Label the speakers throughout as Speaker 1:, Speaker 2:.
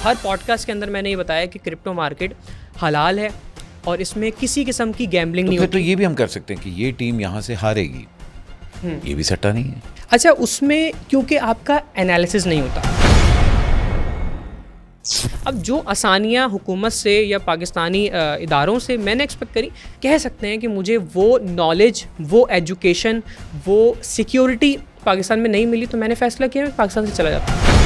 Speaker 1: हर podcast के अंदर मैंने ये बताया कि क्रिप्टो मार्केट हलाल है और इसमें किसी किस्म की गैम्बलिंग नहीं होती।
Speaker 2: तो ये भी हम कर सकते हैं कि ये टीम यहाँ से हारेगी, ये भी सट्टा नहीं है।
Speaker 1: अच्छा, उसमें क्योंकि आपका एनालिसिस नहीं होता। अब जो आसानियाँ हुकूमत से या पाकिस्तानी इदारों से मैंने एक्सपेक्ट करी, कह सकते हैं कि मुझे वो नॉलेज, वो एजुकेशन, वो सिक्योरिटी पाकिस्तान में नहीं मिली, तो मैंने फैसला किया मैं पाकिस्तान से चला जाता।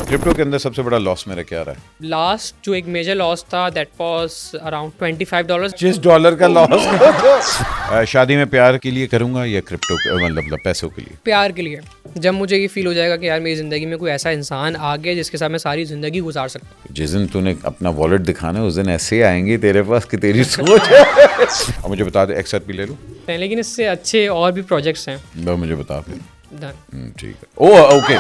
Speaker 2: क्रिप्टो के अंदर सबसे बड़ा लॉस मेरा क्या रहा है?
Speaker 1: लास्ट जो एक मेजर लॉस था दैट वाज अराउंड $25।
Speaker 2: $25 का लॉस। शादी में प्यार के लिए करूंगा या क्रिप्टो मतलब पैसों के लिए?
Speaker 1: प्यार के लिए। जब मुझे ये फील हो जाएगा कि यार मेरी ज़िंदगी में कोई ऐसा इंसान आ गया जिसके साथ मैं सारी ज़िंदगी गुजार सकता हूँ।
Speaker 2: जिस दिन तूने अपना वॉलेट दिखाना है उस दिन ऐसे आएंगे तेरे पास कि तेरी सोच है। अब मुझे बता दे, XRP ले लूँ?
Speaker 1: लेकिन इससे अच्छे और भी प्रोजेक्ट्स हैं।
Speaker 2: मुझे बता फिर।
Speaker 1: डन।
Speaker 2: ठीक है। Oh okay.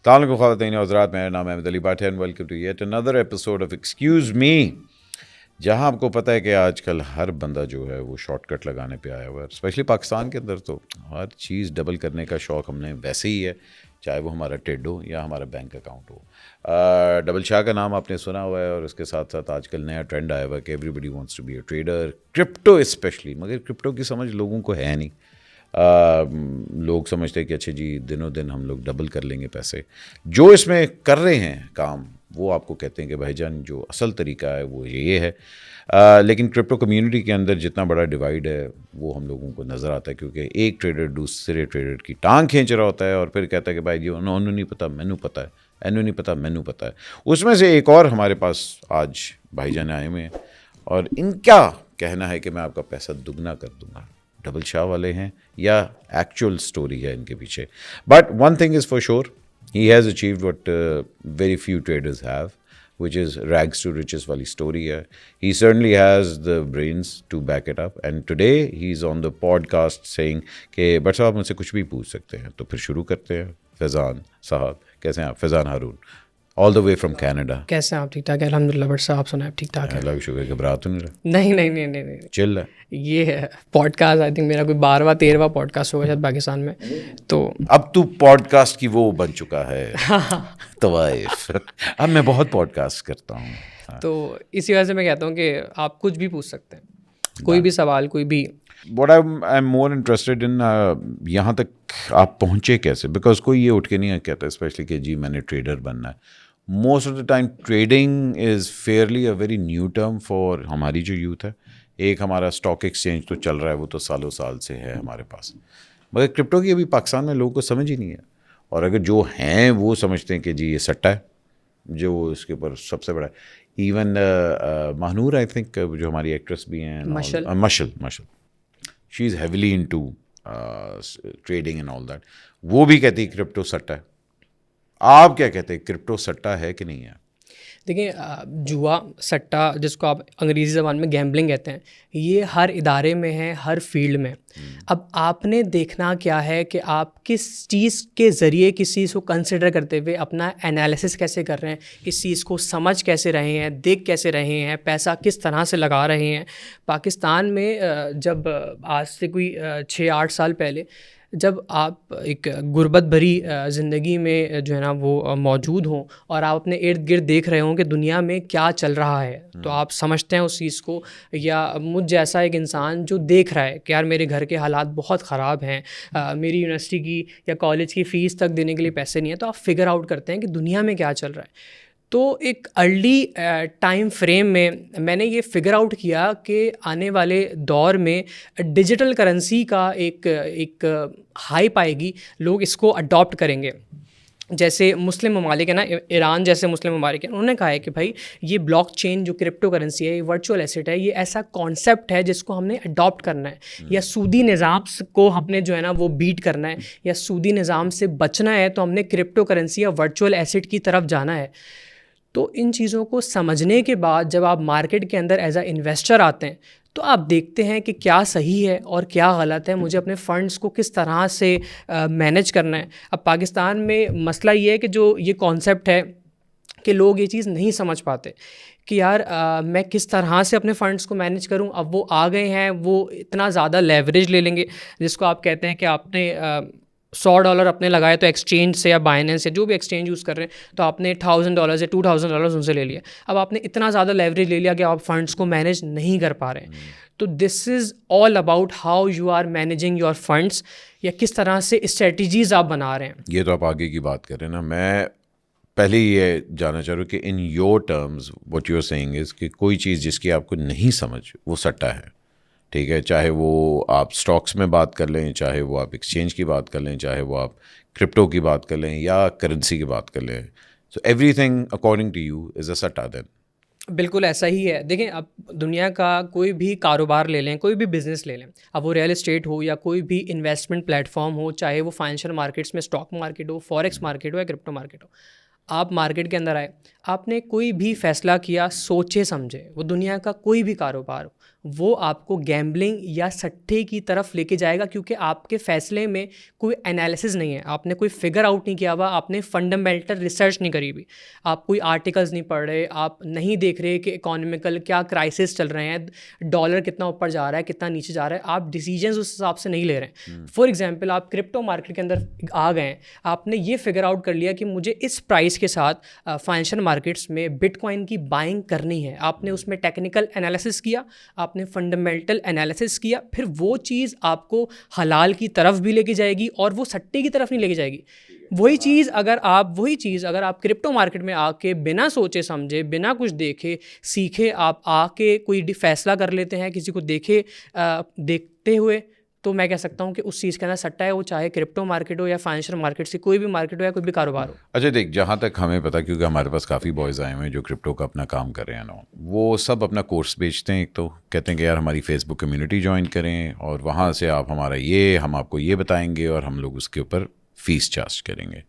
Speaker 2: अस्सलाम ख़वातीन और हज़रात, मेरा नाम है Ahmad Ali Bhatt and welcome to yet another episode of Excuse Me, जहां आपको पता है कि आजकल हर बंदा जो है वो शॉर्टकट लगाने पे आया हुआ है। स्पेशली पाकिस्तान के अंदर तो हर चीज़ डबल करने का शौक़ हमने वैसे ही है, चाहे वो हमारा टेड हो या हमारा बैंक अकाउंट हो। डबल शाह का नाम आपने सुना हुआ है और उसके साथ साथ आजकल नया ट्रेंड आया हुआ है कि everybody wants to be a trader, crypto especially. मगर क्रिप्टो की समझ लोगों को है नहीं। लोग समझते हैं कि अच्छा जी दिनों दिन हम लोग डबल कर लेंगे पैसे। जो इसमें कर रहे हैं काम वो आपको कहते हैं कि भाईजान जो असल तरीका है वो ये है। लेकिन क्रिप्टो कम्युनिटी के अंदर जितना बड़ा डिवाइड है वो हम लोगों को नज़र आता है, क्योंकि एक ट्रेडर दूसरे ट्रेडर की टांग खींच रहा होता है और फिर कहता है कि भाई जी उन्होंने नहीं पता मैनू पता है, एनू नहीं पता मैनू पता है। उसमें से एक और हमारे पास आज भाईजान आए हुए हैं और इनका कहना है कि मैं आपका पैसा दुगना कर दूंगा। डबल शाह वाले हैं या एक्चुअल स्टोरी है इनके पीछे? But one thing is for sure, he has achieved what very few traders have, which is rags to riches वाली story है। He certainly has the brains to back it up and today he's on the podcast saying कि but साहब मुझसे कुछ भी पूछ सकते हैं। तो फिर शुरू करते हैं। फैज़ान साहब कैसे हैं आप? Faizan Haroon all the way from Canada.
Speaker 1: कैसे हैं आप? ठीक ठाक है अल्हम्दुलिल्लाह। बट साहब सुना आप ठीक ठाक है?
Speaker 2: अल्लाह का शुक्र। घबरा तो नहीं रहा?
Speaker 1: नहीं
Speaker 2: चिल है।
Speaker 1: ये पॉडकास्ट आई थिंक मेरा कोई 12वां 13वां पॉडकास्ट होगा शायद पाकिस्तान में। तो
Speaker 2: अब तू पॉडकास्ट की वो बन चुका है तवाइफ। अब मैं बहुत पॉडकास्ट करता हूँ।
Speaker 1: तो इसी वजह से मैं कहता हूँ कि आप कुछ भी पूछ सकते हैं, कोई भी सवाल, कोई भी।
Speaker 2: What I am more interested in, यहाँ तक आप पहुँचे कैसे? बिकॉज कोई ये उठ के नहीं कहता स्पेशली कि जी मैंने ट्रेडर बनना है। Most of the time trading is Fairlie a very new term for हमारी जो यूथ है। एक हमारा स्टॉक एक्सचेंज तो चल रहा है, वो तो सालों साल से है हमारे पास, मगर क्रिप्टो की अभी पाकिस्तान में लोगों को समझ ही नहीं है। और अगर जो हैं वो समझते हैं कि जी ये सट्टा है, जो इसके ऊपर सबसे बड़ा है। इवन महानूर आई थिंक जो हमारी एक्ट्रेस भी हैं, Mashal she is heavily into trading and all that, वो भी कहती है क्रिप्टो सट्टा है। आप क्या कहते हैं, क्रिप्टो सट्टा है कि नहीं है?
Speaker 1: देखिए, जुआ, सट्टा, जिसको आप अंग्रेज़ी ज़बान में गैम्बलिंग कहते हैं, ये हर इदारे में है, हर फील्ड में। अब आपने देखना क्या है कि आप किस चीज़ के ज़रिए किस चीज़ को कंसिडर करते हुए अपना एनालिसिस कैसे कर रहे हैं, इस चीज़ को समझ कैसे रहे हैं, देख कैसे रहे हैं, पैसा किस तरह से लगा रहे हैं। पाकिस्तान में जब आज से कोई 6-8 साल पहले जब आप एक गुर्बत भरी ज़िंदगी में जो है ना वो मौजूद हों और आप अपने इर्द गिर्द देख रहे हों कि दुनिया में क्या चल रहा है, तो आप समझते हैं उस चीज़ को। या मुझ जैसा एक इंसान जो देख रहा है कि यार मेरे घर के हालात बहुत ख़राब हैं, मेरी यूनिवर्सिटी की या कॉलेज की फ़ीस तक देने के लिए पैसे नहीं है, तो आप फिगर आउट करते हैं कि दुनिया में क्या चल रहा है। तो एक अर्ली टाइम फ्रेम में मैंने ये फिगर आउट किया कि आने वाले दौर में डिजिटल करेंसी का एक हाइप आएगी, लोग इसको अडॉप्ट करेंगे। जैसे मुस्लिम ममालिक है ना, ईरान जैसे मुस्लिम ममालिक हैं, उन्होंने कहा है कि भाई ये ब्लॉकचेन जो क्रिप्टो करेंसी है, ये वर्चुअल एसेट है, ये ऐसा कॉन्सेप्ट है जिसको हमने अडॉप्ट करना है, या सूदी निज़ाम को हमने जो है ना वो बीट करना है, या सूदी निज़ाम से बचना है तो हमने क्रिप्टो करेंसी या वर्चुअल एसेट की तरफ जाना है। तो इन चीज़ों को समझने के बाद जब आप मार्केट के अंदर एज अ इन्वेस्टर आते हैं तो आप देखते हैं कि क्या सही है और क्या गलत है, मुझे अपने फ़ंड्स को किस तरह से मैनेज करना है। अब पाकिस्तान में मसला ये है कि जो ये कॉन्सेप्ट है कि लोग ये चीज़ नहीं समझ पाते कि यार मैं किस तरह से अपने फंड्स को मैनेज करूं। अब वो आ गए हैं, वो इतना ज़्यादा लेवरेज ले लेंगे, जिसको आप कहते हैं कि आपने $100 अपने लगाए तो एक्सचेंज से या बाइनेंस से जो भी एक्सचेंज यूज़ कर रहे हैं, तो आपने $1,000 या $2,000 उनसे ले लिया। अब आपने इतना ज़्यादा लेवरेज ले लिया कि आप फंड्स को मैनेज नहीं कर पा रहे हैं। तो this is all about how you are managing your funds, या किस तरह से स्ट्रेटजीज आप बना रहे हैं।
Speaker 2: ये तो आप आगे की बात कर रहे हैं ना, मैं पहले ये जानना चाह रहा हूँ कि in your terms what you are saying is कि कोई चीज़ जिसकी आपको नहीं समझ वो सट्टा है, ठीक है। चाहे वो आप स्टॉक्स में बात कर लें, चाहे वो आप एक्सचेंज की बात कर लें, चाहे वो आप क्रिप्टो की बात कर लें या करेंसी की बात कर लें, so everything according to you is a सट्टा देन।
Speaker 1: बिल्कुल ऐसा ही है। देखें, अब दुनिया का कोई भी कारोबार ले लें, कोई भी बिज़नेस ले लें, अब वो रियल एस्टेट हो या कोई भी इन्वेस्टमेंट प्लेटफॉर्म हो, चाहे वो फाइनेंशियल मार्केट्स में स्टॉक मार्केट हो, फॉरेक्स मार्केट हो या क्रिप्टो मार्केट हो, आप मार्केट के अंदर आए, आपने कोई भी फैसला किया सोचे समझे, वो दुनिया का कोई भी कारोबार हो, वो आपको गैम्बलिंग या सट्टे की तरफ लेके जाएगा, क्योंकि आपके फैसले में कोई एनालिसिस नहीं है, आपने कोई फिगर आउट नहीं किया हुआ, आपने फंडामेंटल रिसर्च नहीं करी हुई, आप कोई आर्टिकल्स नहीं पढ़ रहे, आप नहीं देख रहे कि इकोनॉमिकल क्या क्राइसिस चल रहे हैं, डॉलर कितना ऊपर जा रहा है, कितना नीचे जा रहा है, आप डिसीजंस उस हिसाब से नहीं ले रहे हैं। फॉर एग्जाम्पल, आप क्रिप्टो मार्केट के अंदर आ गए हैं, आपने ये फिगर आउट कर लिया कि मुझे इस प्राइस के साथ फाइनेंशियल मार्केट्स में बिटकॉइन की बाइंग करनी है, आपने उसमें टेक्निकल एनालिसिस किया, आपने फंडामेंटल एनालिसिस किया, फिर वो चीज़ आपको हलाल की तरफ भी लेके जाएगी और वो सट्टे की तरफ नहीं लेके जाएगी। वही चीज़ अगर आप क्रिप्टो मार्केट में आके बिना सोचे समझे, बिना कुछ देखे सीखे आप आके कोई फैसला कर लेते हैं किसी को देखते हुए, तो मैं कह सकता हूँ कि उस चीज़ के अंदर सट्टा है, वो चाहे क्रिप्टो मार्केट हो या फाइनेंशियल मार्केट से कोई भी मार्केट हो या कोई भी कारोबार हो।
Speaker 2: अच्छा देख, जहाँ तक हमें पता, क्योंकि हमारे पास काफ़ी बॉयज़ आए हुए हैं जो क्रिप्टो का अपना काम कर रहे हैं ना, वो सब अपना कोर्स बेचते हैं। एक तो कहते हैं कि यार हमारी फेसबुक कम्युनिटी ज्वाइन करें और वहाँ से आप हम आपको ये बताएंगे और हम लोग उसके ऊपर फ़ीस चार्ज करेंगे,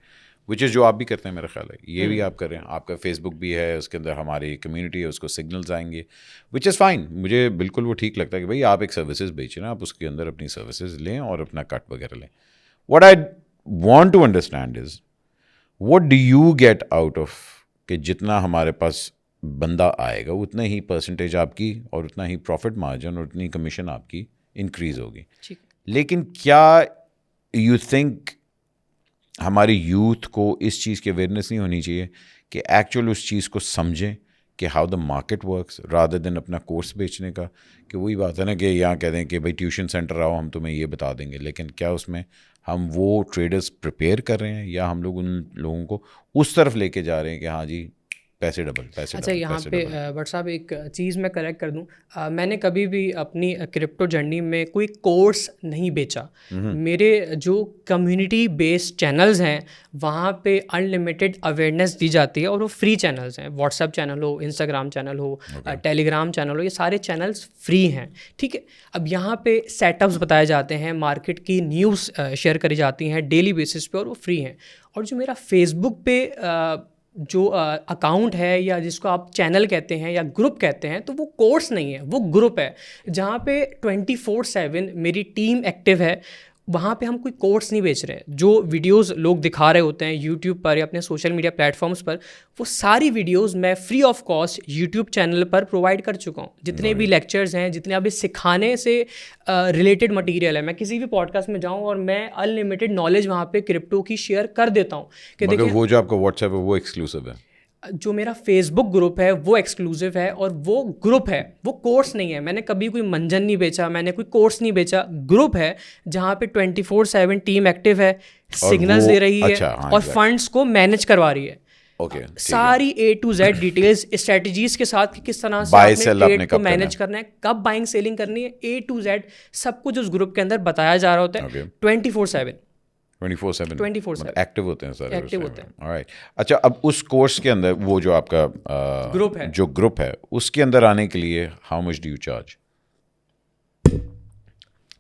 Speaker 2: विच इज़ जो आप भी करते हैं मेरा ख्याल है, ये भी आप कर रहे हैं। आपका फेसबुक भी है, उसके अंदर हमारी कम्युनिटी है, उसको सिग्नल्स आएंगे, विच इज़ फाइन। मुझे बिल्कुल वो ठीक लगता है कि भाई आप एक सर्विसेज बेच रहे हैं, आप उसके अंदर अपनी सर्विसेज लें और अपना कट वगैरह लें। What I want to understand is what do you get out of, कि जितना हमारे पास बंदा आएगा उतना ही परसेंटेज आपकी और उतना ही प्रॉफिट मार्जिन और उतनी कमीशन आपकी इंक्रीज़ होगी। लेकिन क्या यू थिंक हमारी यूथ को इस चीज़ की अवेयरनेस नहीं होनी चाहिए कि एक्चुअल उस चीज़ को समझें कि how the market works, rather than अपना कोर्स बेचने का? कि वही बात है ना कि यहाँ कह दें कि भाई ट्यूशन सेंटर आओ, हम तुम्हें ये बता देंगे, लेकिन क्या उसमें हम वो ट्रेडर्स प्रिपेयर कर रहे हैं या हम लोग उन लोगों को उस तरफ लेके जा रहे हैं कि हाँ जी पैसे डबल।
Speaker 1: अच्छा, यहाँ पे बट साहब एक चीज़ मैं करेक्ट कर दूँ, मैंने कभी भी अपनी क्रिप्टो जर्नी में कोई कोर्स नहीं बेचा। मेरे जो कम्युनिटी बेस्ड चैनल्स हैं वहाँ पे अनलिमिटेड अवेयरनेस दी जाती है और वो फ्री चैनल्स हैं। व्हाट्सएप चैनल हो, इंस्टाग्राम चैनल हो, टेलीग्राम चैनल हो, ये सारे चैनल्स फ्री हैं, ठीक है। अब यहाँ पे सेटअप्स बताए जाते हैं, मार्केट की न्यूज़ शेयर करी जाती हैं डेली बेसिस पे और वो फ्री हैं। और जो मेरा फेसबुक पे जो अकाउंट है या जिसको आप चैनल कहते हैं या ग्रुप कहते हैं, तो वो कोर्स नहीं है, वो ग्रुप है जहाँ पे 24/7 मेरी टीम एक्टिव है। वहाँ पे हम कोई कोर्स नहीं बेच रहे हैं। जो वीडियोस लोग दिखा रहे होते हैं यूट्यूब पर या अपने सोशल मीडिया प्लेटफॉर्म्स पर, वो सारी वीडियोस मैं free of cost YouTube channel पर प्रोवाइड कर चुका हूँ। जितने भी लेक्चर्स हैं, जितने अभी सिखाने से रिलेटेड मटीरियल है, मैं किसी भी पॉडकास्ट में जाऊँ और मैं अनलिमिटेड नॉलेज वहाँ पे क्रिप्टो की शेयर कर देता हूँ। कि देखिए,
Speaker 2: वो जो आपका व्हाट्सएप है वो एक्सक्लूसिव है,
Speaker 1: जो मेरा फेसबुक ग्रुप है वो एक्सक्लूसिव है और वो ग्रुप है, वो कोर्स नहीं है। मैंने कभी कोई मंजन नहीं बेचा, मैंने कोई कोर्स नहीं बेचा। ग्रुप है जहाँ पे 24/7 टीम एक्टिव है, सिग्नल्स दे रही है और फंड्स को मैनेज करवा रही है। सारी A to Z details strategies के साथ कि किस तरह से आपने ट्रेड को मैनेज करना है, कब बाइंग सेलिंग करनी है, A to Z सब कुछ उस ग्रुप के अंदर बताया जा रहा होता है। 24/7
Speaker 2: एक्टिव होते हैं सर,
Speaker 1: एक्टिव होते हैं।
Speaker 2: ऑलराइट। अच्छा, अब उस कोर्स के अंदर वो जो आपका
Speaker 1: ग्रुप है,
Speaker 2: जो ग्रुप है, उसके अंदर आने के लिए how much do you charge?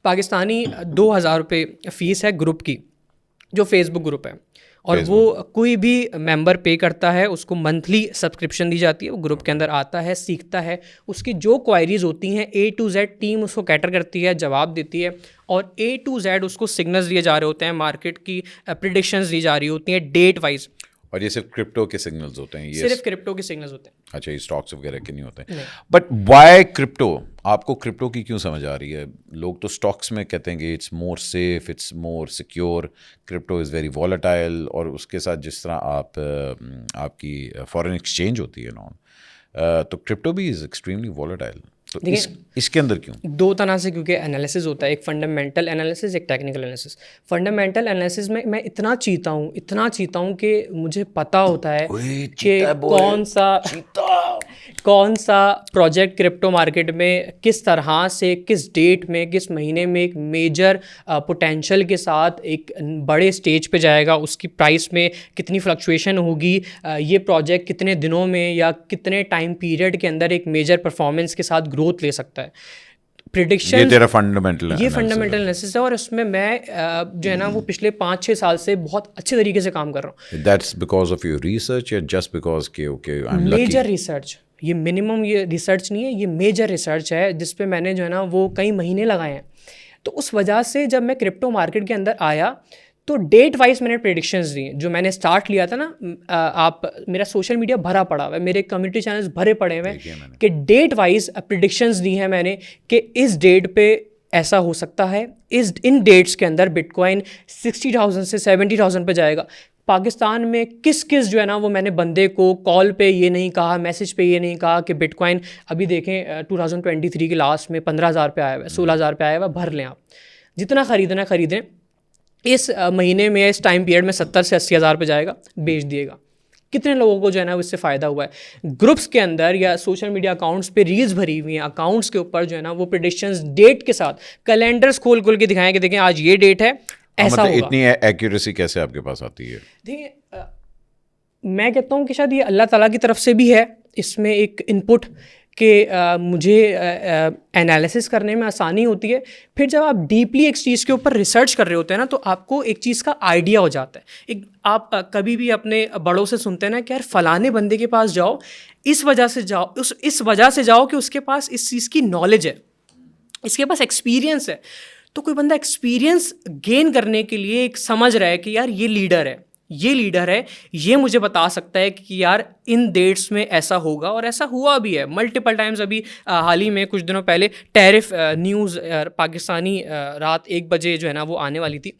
Speaker 1: Pakistani 2,000 रुपये फ़ीस है ग्रुप की, जो फेसबुक ग्रुप है। और वो कोई भी मेंबर पे करता है, उसको मंथली सब्सक्रिप्शन दी जाती है। वो ग्रुप के अंदर आता है, सीखता है, उसकी जो क्वायरीज होती हैं A to Z टीम उसको कैटर करती है, जवाब देती है। और A to Z उसको सिग्नल्स दिए जा रहे होते हैं, मार्केट की प्रिडिक्शंस दी जा रही होती हैं डेट वाइज।
Speaker 2: और ये सिर्फ क्रिप्टो के सिग्नल्स होते हैं? ये
Speaker 1: सिर्फ क्रिप्टो के सिग्नल्स होते हैं।
Speaker 2: अच्छा, ये स्टॉक्स वगैरह के नहीं होते हैं। But why crypto? आपको क्रिप्टो की क्यों समझ आ रही है? लोग तो स्टॉक्स में कहते हैं कि it's more safe, it's more secure, crypto is very volatile, और उसके साथ जिस तरह आपकी फॉरेन एक्सचेंज होती है नॉन, तो क्रिप्टो भी इज़ एक्सट्रीमली वॉलेटाइल। तो इसके अंदर क्यों?
Speaker 1: दो तरह से क्योंकि एनालिसिस होता है, एक फंडामेंटल एनालिसिस, एक टेक्निकल एनालिसिस। फंडामेंटल एनालिसिस में मैं इतना चीता हूँ कि मुझे पता होता है कि कौन सा प्रोजेक्ट क्रिप्टो मार्केट में किस तरह से, किस डेट में, किस महीने में एक मेजर पोटेंशियल के साथ एक बड़े स्टेज पे जाएगा, उसकी प्राइस में कितनी फ्लक्चुएशन होगी, ये प्रोजेक्ट कितने दिनों में या कितने टाइम पीरियड के अंदर एक मेजर परफॉर्मेंस के साथ ग्रोथ ले सकता है। प्रिडिक्शन,
Speaker 2: ये तेरा फंडामेंटल
Speaker 1: एनालिसिस है, और उसमें मैं जो है ना वो पिछले 5-6 साल से बहुत अच्छे तरीके से काम कर रहा हूँ।
Speaker 2: That's because of your research या जस्ट बिकॉज के okay I am lucky?
Speaker 1: Major research, ये मिनिमम ये रिसर्च नहीं है, ये मेजर रिसर्च है जिस पे मैंने जो है ना वो कई महीने लगाए हैं। तो उस वजह से जब मैं क्रिप्टो मार्केट के अंदर आया तो डेट वाइज मैंने प्रेडिक्शंस दी। जो मैंने स्टार्ट लिया था ना, आप मेरा सोशल मीडिया भरा पड़ा हुआ है, मेरे कम्युनिटी चैनल्स भरे पड़े हुए हैं कि डेट वाइज प्रेडिक्शंस दी हैं मैंने कि इस डेट पे ऐसा हो सकता है, इन डेट्स के अंदर बिटकॉइन 60,000 से 70,000 पे जाएगा। पाकिस्तान में किस जो है ना वो मैंने बंदे को कॉल पे ये नहीं कहा, मैसेज पे ये नहीं कहा कि बिटकॉइन अभी देखें 2023 के लास्ट में 15,000 पे आया हुआ है, 16,000 पे आया हुआ है, भर लें आप, जितना ख़रीदना ख़रीदें, इस महीने में इस टाइम पीरियड में 70 से 80,000 पे जाएगा, बेच दिएगा। कितने लोगों को जो है ना इससे फ़ायदा हुआ है। ग्रुप्स के अंदर या सोशल मीडिया अकाउंट्स पे रील्स भरी हुई हैं, अकाउंट्स के ऊपर जो है ना वो प्रेडिक्शंस डेट के साथ कैलेंडर्स खोल के दिखाएं कि देखें आज ये डेट है, ऐसा
Speaker 2: मतलब
Speaker 1: होगा।
Speaker 2: इतनी एक्यूरेसी कैसे आपके पास आती है?
Speaker 1: देखिए, मैं कहता हूँ कि शायद ये अल्लाह ताला की तरफ से भी है इसमें एक इनपुट कि मुझे एनालिसिस करने में आसानी होती है। फिर जब आप डीपली एक चीज़ के ऊपर रिसर्च कर रहे होते हैं ना, तो आपको एक चीज़ का आइडिया हो जाता है। एक आप कभी भी अपने बड़ों से सुनते हैं ना कि यार फ़लाने बंदे के पास जाओ, इस वजह से जाओ कि उसके पास इस चीज़ की नॉलेज है, इसके पास एक्सपीरियंस है। तो कोई बंदा एक्सपीरियंस गेन करने के लिए एक समझ रहा है कि यार ये लीडर है, ये मुझे बता सकता है कि यार इन डेट्स में ऐसा होगा, और ऐसा हुआ भी है मल्टीपल टाइम्स। अभी हाल ही में कुछ दिनों पहले टैरिफ न्यूज़ पाकिस्तानी रात 1 बजे जो है ना वो आने वाली थी,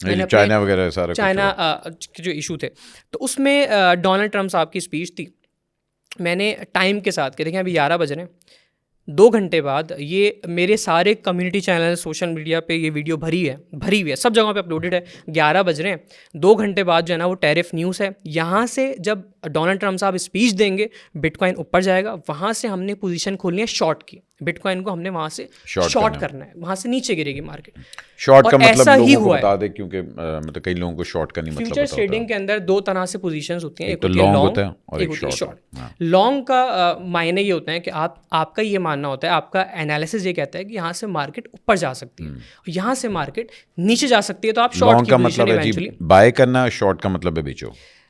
Speaker 2: चाइना वगैरह सारा
Speaker 1: चाइना के जो इशू थे, तो उसमें डोनाल्ड ट्रम्प साहब की स्पीच थी। मैंने टाइम के साथ के देखें अभी 11 बज रहे हैं, 2 घंटे बाद ये मेरे सारे कम्युनिटी चैनल सोशल मीडिया पे ये वीडियो भरी हुई है, सब जगहों पे अपलोडेड है। 11 बज रहे हैं, 2 घंटे बाद जो है ना वो टैरिफ न्यूज़ है। यहाँ से जब डोनाल्ड ट्रम्प साहब स्पीच देंगे, बिटकॉइन ऊपर जाएगा, वहाँ से हमने पोजीशन खोलनी है शॉर्ट की, बिटकॉइन को हमने वहाँ से शॉर्ट करना है, वहाँ से नीचे गिरेगी मार्केट।
Speaker 2: शॉर्ट का मतलब लोगों को बता दे, क्योंकि मतलब कई लोगों को शॉर्ट का नहीं मतलब
Speaker 1: फ्यूचर ट्रेडिंग के अंदर 2 तरह से पोजीशंस होती हैं,
Speaker 2: एक तो लॉन्ग होता है और एक
Speaker 1: शॉर्ट। लॉन्ग का मायने ये होता है कि आपका ये मानना होता है, आपका एनालिसिस ये कहता है कि यहाँ से मार्केट ऊपर जा सकती है, यहाँ से मार्केट नीचे जा सकती है, तो आप शॉर्ट की पोजीशन इवेंचुअली
Speaker 2: बाय करना, शॉर्ट का मतलब है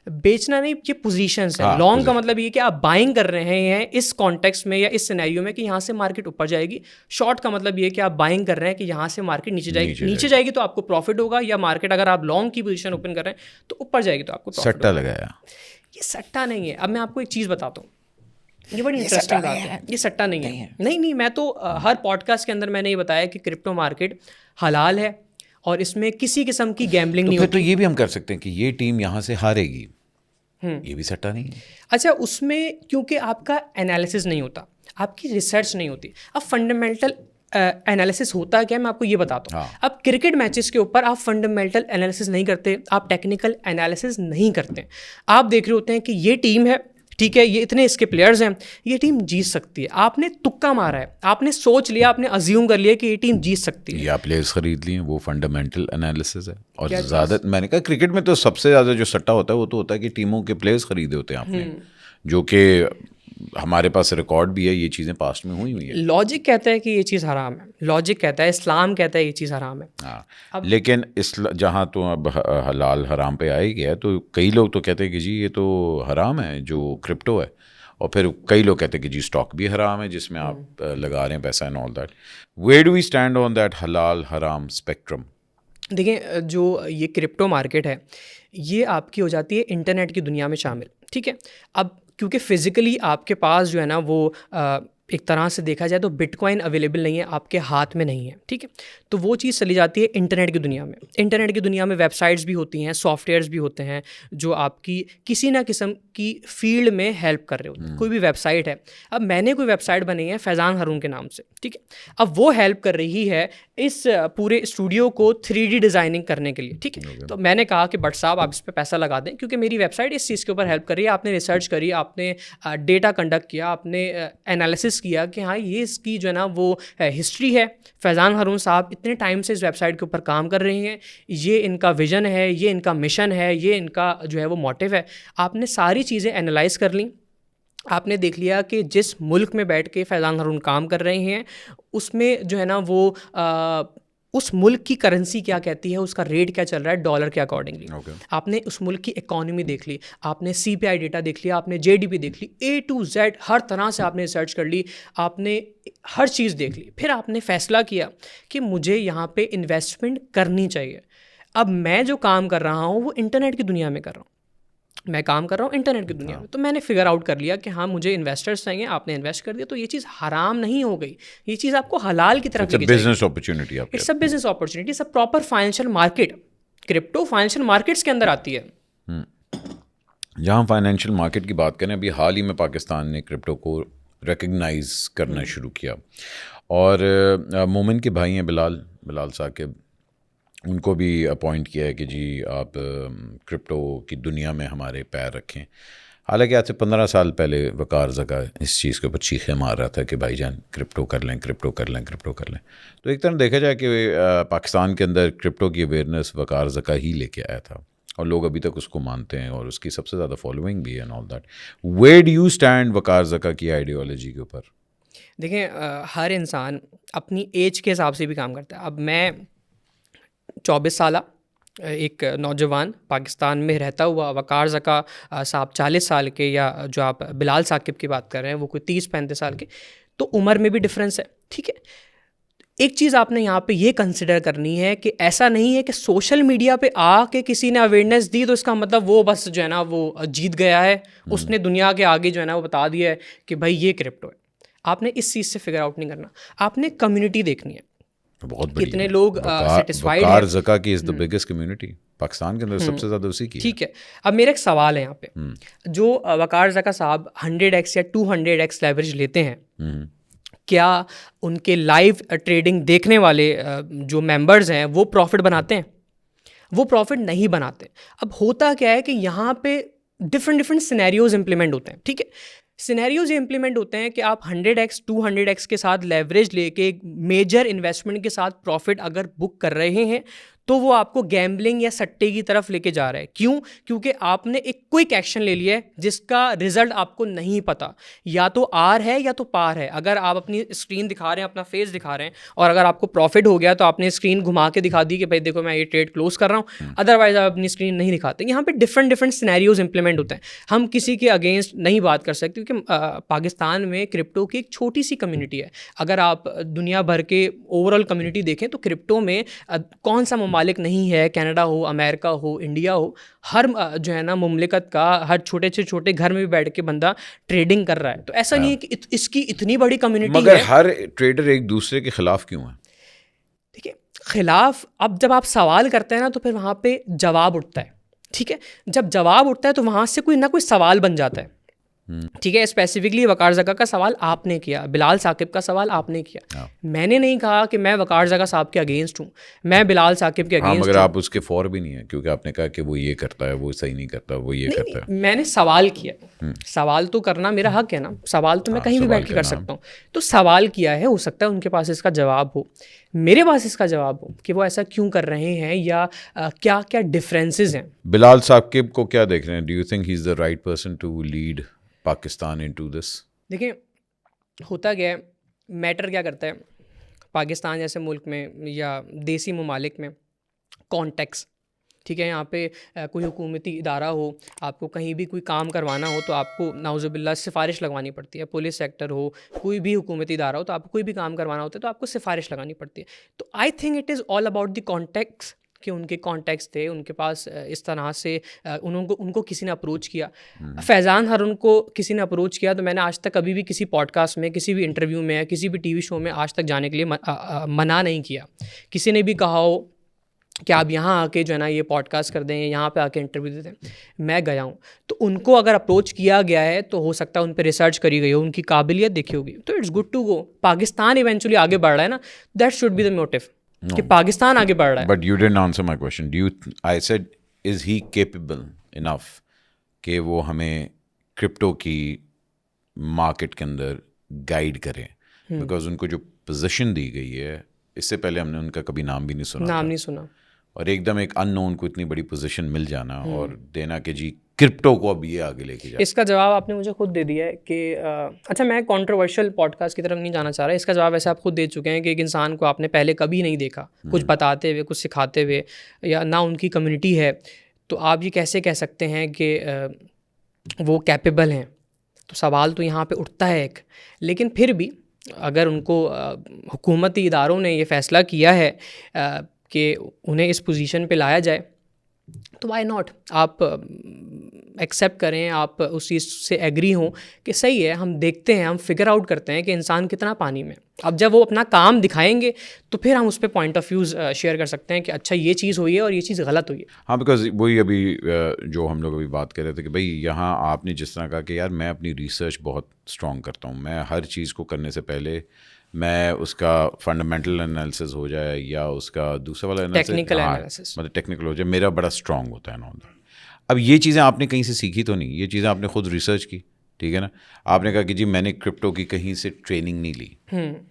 Speaker 1: बेचना नहीं, ये पोजीशंस है। लॉन्ग का मतलब ये कि आप बाइंग कर रहे हैं इस कॉन्टेक्स्ट में या इस सिनेरियो में कि यहाँ से मार्केट ऊपर जाएगी। शॉर्ट का मतलब ये कि आप बाइंग कर रहे हैं कि यहाँ से मार्केट नीचे जाएगी तो आपको प्रॉफिट होगा, या मार्केट अगर आप लॉन्ग की पोजीशन ओपन कर रहे हैं तो ऊपर जाएगी तो आपको प्रॉफिट।
Speaker 2: सट्टा लगाया?
Speaker 1: ये सट्टा नहीं है। अब मैं आपको एक चीज़ बताता हूँ, ये बड़ी इंटरेस्टिंग बात है। ये सट्टा नहीं है। नहीं, मैं तो हर पॉडकास्ट के अंदर मैंने ये बताया कि क्रिप्टो मार्केट हलाल है और इसमें किसी किस्म की गैम्बलिंग नहीं होती।
Speaker 2: तो ये भी हम कर सकते हैं कि ये टीम यहाँ से हारेगी, ये भी सट्टा नहीं है?
Speaker 1: अच्छा, उसमें क्योंकि आपका एनालिसिस नहीं होता, आपकी रिसर्च नहीं होती। अब फंडामेंटल एनालिसिस होता क्या है, मैं आपको ये बताता हूँ। अब क्रिकेट मैचेस के ऊपर आप फंडामेंटल एनालिसिस नहीं करते, आप टेक्निकल एनालिसिस नहीं करते। आप देख रहे होते हैं कि ये टीम है, ठीक है, ये इतने इसके प्लेयर्स हैं, ये टीम जीत सकती है। आपने तुक्का मारा है, आपने सोच लिया, आपने अज्यूम कर लिया कि ये टीम जीत सकती है,
Speaker 2: या प्लेयर्स खरीद लिए, वो फंडामेंटल एनालिसिस है। और ज़्यादा मैंने कहा क्रिकेट में तो सबसे ज़्यादा जो सट्टा होता है वो तो होता है कि टीमों के प्लेयर्स खरीदे होते हैं आपने, जो कि हमारे पास रिकॉर्ड भी है, ये चीज़ें पास्ट में हुई है।
Speaker 1: लॉजिक कहता है कि ये चीज़ हराम है, लॉजिक कहता है, इस्लाम कहता है ये चीज़ हराम है।
Speaker 2: हाँ, लेकिन जहाँ तो अब हलाल हराम पे आ ही गया, तो कई लोग तो कहते हैं कि जी ये तो हराम है जो क्रिप्टो है, और फिर कई लोग कहते हैं कि जी स्टॉक भी हराम है जिसमें आप लगा रहे हैं पैसा and all that. Where do we stand on that हलाल हराम स्पेक्ट्रम?
Speaker 1: देखिए, जो ये क्रिप्टो मार्केट है, ये आपकी हो जाती है इंटरनेट की दुनिया में शामिल, ठीक है। अब क्योंकि फ़िज़िकली आपके पास जो है ना वो एक तरह से देखा जाए तो बिटकॉइन अवेलेबल नहीं है, आपके हाथ में नहीं है, ठीक है। तो वो चीज़ चली जाती है इंटरनेट की दुनिया में। इंटरनेट की दुनिया में वेबसाइट्स भी होती हैं, सॉफ्टवेयर्स भी होते हैं जो आपकी किसी ना किस्म की फील्ड में हेल्प कर रहे होते हैं। कोई भी वेबसाइट है, अब मैंने कोई वेबसाइट बनाई है फैज़ान हारून के नाम से, ठीक है। अब वो हेल्प कर रही है इस पूरे स्टूडियो को 3D डिज़ाइनिंग करने के लिए, ठीक है। तो मैंने कहा कि भट्ट साहब आप इस पर पैसा लगा दें, क्योंकि मेरी वेबसाइट इस चीज़ के ऊपर हेल्प कर रही है। आपने रिसर्च करी, आपने डेटा कंडक्ट किया, आपने एनालिसिस किया कि हाँ ये इसकी जो है ना वो हिस्ट्री है। फैज़ान हारून साहब इतने टाइम से इस वेबसाइट के ऊपर काम कर रहे हैं, ये इनका विज़न है, ये इनका मिशन है, ये इनका जो है वो मोटिव है। आपने सारी चीज़ें एनालाइज कर ली, आपने देख लिया कि जिस मुल्क में बैठ के फैज़ान हारून काम कर रहे हैं उसमें जो है ना वो उस मुल्क की करेंसी क्या कहती है, उसका रेट क्या चल रहा है डॉलर के अकॉर्डिंगली। आपने उस मुल्क की इकॉनमी देख ली, आपने CPI डेटा देख लिया, आपने JDP देख ली, A to Z हर तरह से आपने रिसर्च कर ली, आपने हर चीज़ देख ली। फिर आपने फ़ैसला किया कि मुझे यहाँ पे इन्वेस्टमेंट करनी चाहिए। अब मैं जो काम कर रहा हूँ वो इंटरनेट की दुनिया में कर रहा हूँ, मैं काम कर रहा हूँ इंटरनेट की दुनिया में। तो मैंने फिगर आउट कर लिया कि हाँ मुझे इन्वेस्टर्स चाहिए, आपने इन्वेस्ट कर दिया तो ये चीज़ हराम नहीं हो गई, ये चीज़ आपको हलाल की तरफ लेके जाएगी।
Speaker 2: Business opportunity,
Speaker 1: it's a business opportunity, it's a proper financial market. Crypto financial markets के अंदर आती है।
Speaker 2: जहाँ फाइनेंशियल मार्केट की बात करें, अभी हाल ही में पाकिस्तान ने क्रिप्टो को रिकग्नाइज करना शुरू किया, और मोमिन के भाई हैं बिलाल साकिब, उनको भी अपॉइंट किया है कि जी आप क्रिप्टो की दुनिया में हमारे पैर रखें। हालांकि आज से 15 साल पहले वकार ज़का इस चीज़ के ऊपर चीखे मार रहा था कि भाईजान क्रिप्टो कर लें, क्रिप्टो कर लें, क्रिप्टो कर लें। तो एक तरह देखा जाए कि पाकिस्तान के अंदर क्रिप्टो की अवेयरनेस वकार ज़का ही लेके आया था, और लोग अभी तक उसको मानते हैं और उसकी सबसे ज़्यादा फॉलोइंग भी है and all that. Where do you stand Waqar Zaka की आइडियोलॉजी के ऊपर?
Speaker 1: देखें हर इंसान अपनी एज के हिसाब से भी काम करता है। अब मैं 24 साल एक नौजवान पाकिस्तान में रहता हुआ, वकार ज़का साहब 40 साल के, या जो आप बिलाल साकिब की बात कर रहे हैं वो कोई 30-35 साल के, तो उम्र में भी डिफरेंस है, ठीक है। एक चीज़ आपने यहाँ पे ये कंसिडर करनी है कि ऐसा नहीं है कि सोशल मीडिया पे आके किसी ने अवेयरनेस दी तो इसका मतलब वो बस जो है ना वो जीत गया है, उसने दुनिया के आगे जो है ना वो बता दिया है कि भाई ये क्रिप्टो है। आपने इस चीज़ से फिगर आउट नहीं करना, आपने कम्युनिटी देखनी है,
Speaker 2: बहुत
Speaker 1: कितने लोग सेटिस्फाइड
Speaker 2: वकार ज़का की is the biggest community Pakistan के अंदर, सबसे ज़्यादा उसी की।
Speaker 1: ठीक है। अब मेरा एक सवाल है यहाँ पे, जो वकार ज़का साहब 100x या 200x लेवरेज लेते हैं, क्या उनके लाइव ट्रेडिंग देखने वाले जो मेंबर्स हैं वो प्रॉफिट बनाते हैं? वो प्रॉफिट नहीं बनाते। अब होता क्या है कि यहाँ पे डिफरेंट सिनेरियोज इंप्लीमेंट होते हैं, ठीक है। सिनेरियोज ये इंप्लीमेंट होते हैं कि आप 100x 200x के साथ लेवरेज लेके एक मेजर इन्वेस्टमेंट के साथ प्रॉफिट अगर बुक कर रहे हैं तो वो आपको गैम्बलिंग या सट्टे की तरफ लेके जा रहा है। क्यों? क्योंकि आपने एक क्विक एक्शन ले लिया है जिसका रिजल्ट आपको नहीं पता, या तो आर है या तो पार है। अगर आप अपनी स्क्रीन दिखा रहे हैं, अपना फेस दिखा रहे हैं, और अगर आपको प्रॉफिट हो गया तो आपने स्क्रीन घुमा के दिखा दी कि भाई देखो मैं ये ट्रेड क्लोज कर रहा हूँ, अदरवाइज आप अपनी स्क्रीन नहीं दिखाते। यहाँ पे डिफरेंट सिनेरियोज इंप्लीमेंट होते हैं। हम किसी के अगेंस्ट नहीं बात कर सकते क्योंकि पाकिस्तान में क्रिप्टो की एक छोटी सी कम्युनिटी है। अगर आप दुनिया भर के ओवरऑल कम्युनिटी देखें तो क्रिप्टो में कौन सा ममालिक नहीं है, कनाडा हो, अमेरिका हो, इंडिया हो, हर जो है ना मुमलिकत का हर छोटे से छोटे घर में भी बैठ के बंदा ट्रेडिंग कर रहा है। तो ऐसा नहीं है कि इसकी इतनी बड़ी कम्युनिटी है।
Speaker 2: मगर हर ट्रेडर एक दूसरे के खिलाफ क्यों है?
Speaker 1: देखिए खिलाफ, अब जब आप सवाल करते हैं ना तो फिर वहाँ पे जवाब उठता है, ठीक है। जब जवाब उठता है तो वहाँ से कोई ना कोई सवाल बन जाता है, ठीक है। स्पेसिफिकली वकार ज़का का सवाल आपने किया, बिलाल साकिब का सवाल आपने किया। मैंने नहीं कहा कि मैं वकार ज़का साहब के अगेंस्ट हूँ, मैं बिलाल साकिब के अगेंस्ट हूँ।
Speaker 2: मगर आप उसके फॉर भी नहीं है क्योंकि आपने कहा कि वो ये करता है, वो सही नहीं करता, वो ये करता है।
Speaker 1: मैंने सवाल किया, सवाल तो करना मेरा हक है ना, सवाल तो मैं कहीं भी बैठ के कर सकता हूँ। तो सवाल किया है, हो सकता है उनके पास इसका जवाब हो, मेरे पास इसका जवाब हो कि वो ऐसा क्यों कर रहे हैं या क्या क्या डिफरेंसेस हैं।
Speaker 2: बिलाल साकिब को क्या देख रहे हैं? Do you think he is the right person to lead Pakistan into this? देखिए
Speaker 1: होता क्या है, मैटर क्या करता है पाकिस्तान जैसे मुल्क में या देसी ममालिक में, कॉन्टेक्स्ट, ठीक है। यहाँ पे कोई हुकूमती इदारा हो, आपको कहीं भी कोई काम करवाना हो तो आपको नाउज़ुबिल्लाह सिफारिश लगवानी पड़ती है। पुलिस सेक्टर हो, कोई भी हुकूमती इदारा हो, तो आपको कोई भी काम करवाना होता है तो आपको सिफारिश लगानी पड़ती है। तो I think it is all about the context कि उनके कॉन्टैक्ट्स थे, उनके पास इस तरह से उनको किसी ने अप्रोच किया। फैज़ान हारून को किसी ने अप्रोच किया तो मैंने आज तक कभी भी किसी पॉडकास्ट में, किसी भी इंटरव्यू में या किसी भी टीवी शो में आज तक जाने के लिए मना नहीं किया। किसी ने भी कहा हो कि आप यहाँ आके जो है ना ये पॉडकास्ट कर दें, यहाँ पे आके इंटरव्यू दे दें, मैं गया हूँ। तो उनको अगर अप्रोच किया गया है तो हो सकता है उन पर रिसर्च करी गई हो, उनकी काबिलियत देखी होगी, तो it's good to go. Pakistan eventually आगे बढ़ रहा है ना, that should be the motive कि पाकिस्तान आगे बढ़ रहा है।
Speaker 2: But you didn't answer my question. Do you, I said is he capable enough कि वो हमें क्रिप्टो की मार्केट के अंदर गाइड करें? बिकॉज उनको जो पोजीशन दी गई है, इससे पहले हमने उनका कभी नाम भी नहीं सुना, और एकदम एक अननोन को इतनी बड़ी पोजीशन मिल जाना और देना कि जी क्रिप्टो को अब ये आगे लेके जाए।
Speaker 1: इसका जवाब आपने मुझे खुद दे दिया है कि अच्छा, मैं कंट्रोवर्शियल पॉडकास्ट की तरफ नहीं जाना चाह रहा। इसका जवाब ऐसे आप खुद दे चुके हैं कि एक इंसान को आपने पहले कभी नहीं देखा कुछ बताते हुए, कुछ सिखाते हुए, या ना उनकी कम्युनिटी है, तो आप ये कैसे कह सकते हैं कि वो कैपेबल हैं? तो सवाल तो यहाँ पे उठता है एक। लेकिन फिर भी अगर उनको हुकूमती इदारों ने ये फ़ैसला किया है कि उन्हें इस पोजीशन पे लाया जाए, तो वाई नॉट? आप एक्सेप्ट करें, आप उस चीज़ से एग्री हों कि सही है, हम देखते हैं, हम फिगर आउट करते हैं कि इंसान कितना पानी में। अब जब वो अपना काम दिखाएंगे तो फिर हम उस पर पॉइंट ऑफ व्यूज़ शेयर कर सकते हैं कि अच्छा ये चीज़ हुई है और ये चीज़ गलत हुई है।
Speaker 2: हाँ, बिकॉज वही अभी जो हम लोग अभी बात कर रहे थे कि भाई यहाँ आपने जिस तरह कहा कि यार मैं अपनी रिसर्च बहुत स्ट्रॉन्ग करता हूँ, मैं हर चीज़ को करने से पहले मैं उसका फंडामेंटल एनालिसिस हो जाए या उसका दूसरा वाला
Speaker 1: टेक्निकल एनालिसिस,
Speaker 2: मतलब टेक्निकल हो जाए, मेरा बड़ा स्ट्रॉन्ग होता है ना। अब ये चीज़ें आपने कहीं से सीखी तो नहीं, ये चीज़ें आपने खुद रिसर्च की, ठीक है ना? आपने कहा कि जी मैंने क्रिप्टो की कहीं से ट्रेनिंग नहीं ली,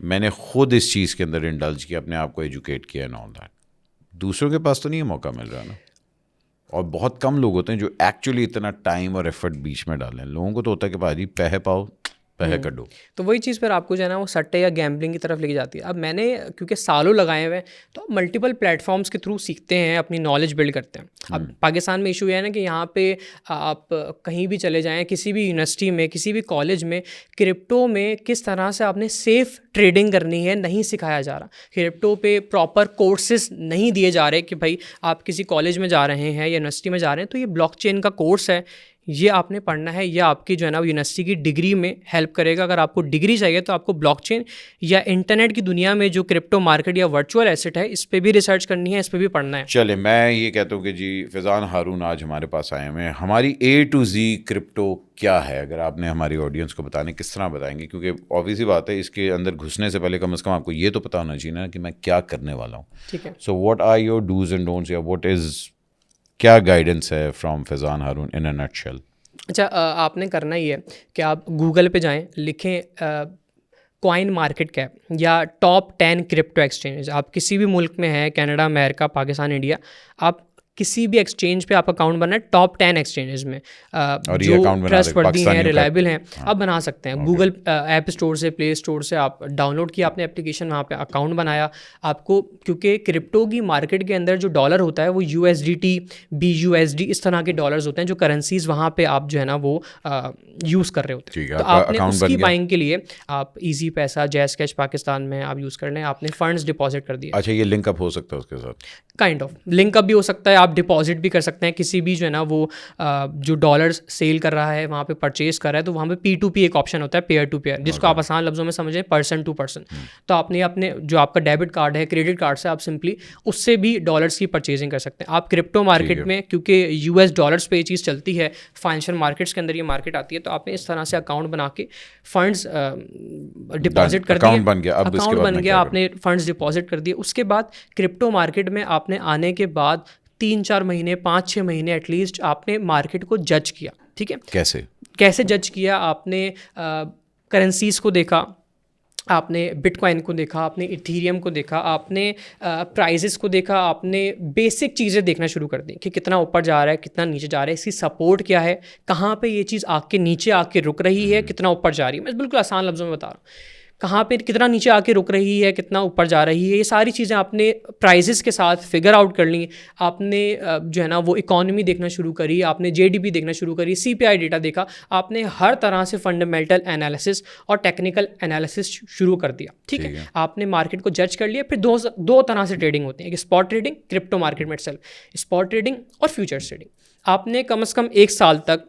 Speaker 2: मैंने खुद इस चीज़ के अंदर इंडल्ज किया, अपने आप को एजुकेट किया एंड ऑल दैट। दूसरों के पास तो नहीं मौका मिल रहा ना, और बहुत कम लोग होते हैं जो एक्चुअली इतना टाइम और एफर्ट बीच में डालें। लोगों को तो होता है कि भाजी पैसे पाओ, पैसे कटो।
Speaker 1: तो वही चीज़ फिर आपको जो है ना वो सट्टे या गैम्बलिंग की तरफ लेके जाती है। अब मैंने क्योंकि सालों लगाए हुए हैं, तो मल्टीपल प्लेटफॉर्म्स के थ्रू सीखते हैं, अपनी नॉलेज बिल्ड करते हैं। अब पाकिस्तान में इशू है ना कि यहाँ पे आप कहीं भी चले जाएं, किसी भी यूनिवर्सिटी में, किसी भी कॉलेज में, क्रिप्टो में किस तरह से आपने सेफ़ ट्रेडिंग करनी है नहीं सिखाया जा रहा। क्रिप्टो पे प्रॉपर कोर्सेज नहीं दिए जा रहे कि भाई आप किसी कॉलेज में जा रहे हैं या यूनिवर्सिटी में जा रहे हैं तो ये ब्लॉकचेन का कोर्स है, ये आपने पढ़ना है, या आपकी जो है ना यूनिवर्सिटी की डिग्री में हेल्प करेगा। अगर आपको डिग्री चाहिए तो आपको ब्लॉकचेन या इंटरनेट की दुनिया में जो क्रिप्टो मार्केट या वर्चुअल एसेट है, इस पर भी रिसर्च करनी है, इस पर भी पढ़ना है।
Speaker 2: चले, मैं ये कहता हूँ कि जी फैज़ान हारून आज हमारे पास आए हुए हैं। हमारी A to Z क्रिप्टो क्या है, अगर आपने हमारी ऑडियंस को बताने, किस तरह बताएंगे? क्योंकि ऑब्वियसली बात है, इसके अंदर घुसने से पहले कम से कम आपको ये तो पता होना चाहिए ना कि मैं क्या करने वाला हूँ।
Speaker 1: ठीक है।
Speaker 2: So what are your dos and don'ts, या व्हाट इज़, क्या गाइडेंस है from Faizan Haroon in a nutshell?
Speaker 1: अच्छा, आपने करना ही है कि आप गूगल पे जाएं, लिखें कॉइन मार्केट कैप या टॉप 10 क्रिप्टो एक्सचेंज। आप किसी भी मुल्क में हैं, कनाडा, अमेरिका, पाकिस्तान, इंडिया, आप किसी भी एक्सचेंज पे आप अकाउंट बना है टॉप 10 एक्सचेंजेस में जो ट्रस्टवर्दी हैं, रिलायबल हैं, आप बना सकते हैं। गूगल ऐप स्टोर से, प्ले स्टोर से आप डाउनलोड किया आपने एप्लीकेशन, वहाँ पे अकाउंट बनाया। आपको क्योंकि क्रिप्टो की मार्केट के अंदर जो डॉलर होता है वो USDT, BUSD इस तरह के डॉलर्स होते हैं जो करेंसीज वहाँ पे आप जो है ना वो यूज़ कर रहे होते हैं। तो आपने उसकी बाइंग के लिए आप ईजी पैसा, जैज़ कैश पाकिस्तान में आप यूज़ कर लें, आपने फंड्स डिपॉजिट कर दिए।
Speaker 2: अच्छा, ये लिंकअप हो सकता है उसके साथ?
Speaker 1: काइंड ऑफ लिंकअप भी हो सकता है, आप डिपॉजिट भी कर सकते हैं। किसी भी जो है ना वो जो डॉलर्स सेल कर रहा है वहाँ पे परचेज कर रहा है, तो वहाँ पे P2P एक ऑप्शन होता है, पेयर टू पेयर, जिसको आप आसान लफ्ज़ों में समझें पर्सन टू पर्सन। तो आपने अपने जो आपका डेबिट कार्ड है, क्रेडिट कार्ड से आप सिंपली उससे भी डॉलर्स की परचेजिंग कर सकते हैं। आप क्रिप्टो मार्केट में, क्योंकि US डॉलर्स पे ये चीज़ चलती है, फाइनेंशियल मार्केट्स के अंदर ये मार्केट आती है, तो आपने इस तरह से अकाउंट बना के फंड्स डिपॉजिट कर दिए, अकाउंट बन गया, आपने फंड्स डिपॉजिट कर दिए। उसके बाद क्रिप्टो मार्केट में आपने आने के बाद 3-4 महीने, 5-6 महीने एटलीस्ट आपने मार्केट को जज किया। ठीक है, कैसे जज किया? आपने करेंसीज को देखा, आपने बिटकॉइन को देखा, आपने इथीरियम को देखा, आपने प्राइजेस को देखा, आपने बेसिक चीज़ें देखना शुरू कर दी कि कितना ऊपर जा रहा है, कितना नीचे जा रहा है, इसकी सपोर्ट क्या है, कहाँ पे ये चीज़ आके नीचे आके रुक रही है, कितना ऊपर जा रही है। मैं बिल्कुल आसान लफ्ज़ों में बता रहा हूँ। कहाँ पे कितना नीचे आके रुक रही है, कितना ऊपर जा रही है, ये सारी चीज़ें आपने प्राइजेस के साथ फिगर आउट कर ली। आपने जो है ना वो इकॉनमी देखना शुरू करी, आपने जीडीपी देखना शुरू करी, सीपीआई डेटा देखा, आपने हर तरह से फंडामेंटल एनालिसिस और टेक्निकल एनालिसिस शुरू कर दिया। ठीक है, आपने मार्केट को जज कर लिया। फिर दो तरह से ट्रेडिंग होती है, एक स्पॉट ट्रेडिंग क्रिप्टो मार्केट में इटसेल्फ, स्पॉट ट्रेडिंग और फ्यूचर्स ट्रेडिंग। आपने कम से कम 1 साल तक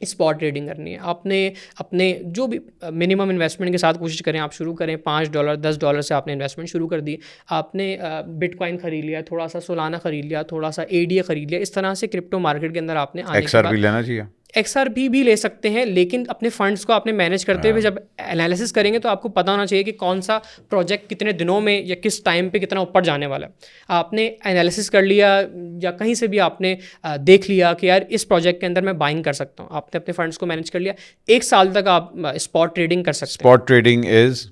Speaker 1: स्पॉट ट्रेडिंग करनी है। आपने अपने जो भी मिनिमम इन्वेस्टमेंट के साथ कोशिश करें, आप शुरू करें $5 $10 से आपने इन्वेस्टमेंट शुरू कर दी। आपने बिटकॉइन खरीद लिया, थोड़ा सा सोलाना खरीद लिया, थोड़ा सा एडीए खरीद लिया। इस तरह से क्रिप्टो मार्केट के अंदर आपने आने के बाद
Speaker 2: भी लेना चाहिए,
Speaker 1: XRP भी ले सकते हैं, लेकिन अपने फंड्स को आपने मैनेज करते हुए जब एनालिसिस करेंगे तो आपको पता होना चाहिए कि कौन सा प्रोजेक्ट कितने दिनों में या किस टाइम पे कितना ऊपर जाने वाला है। आपने एनालिसिस कर लिया या कहीं से भी आपने देख लिया कि यार इस प्रोजेक्ट के अंदर मैं बाइंग कर सकता हूँ, आपने अपने फंड्स को मैनेज कर लिया। 1 साल तक आप स्पॉट ट्रेडिंग कर सकते हैं।
Speaker 2: Spot trading is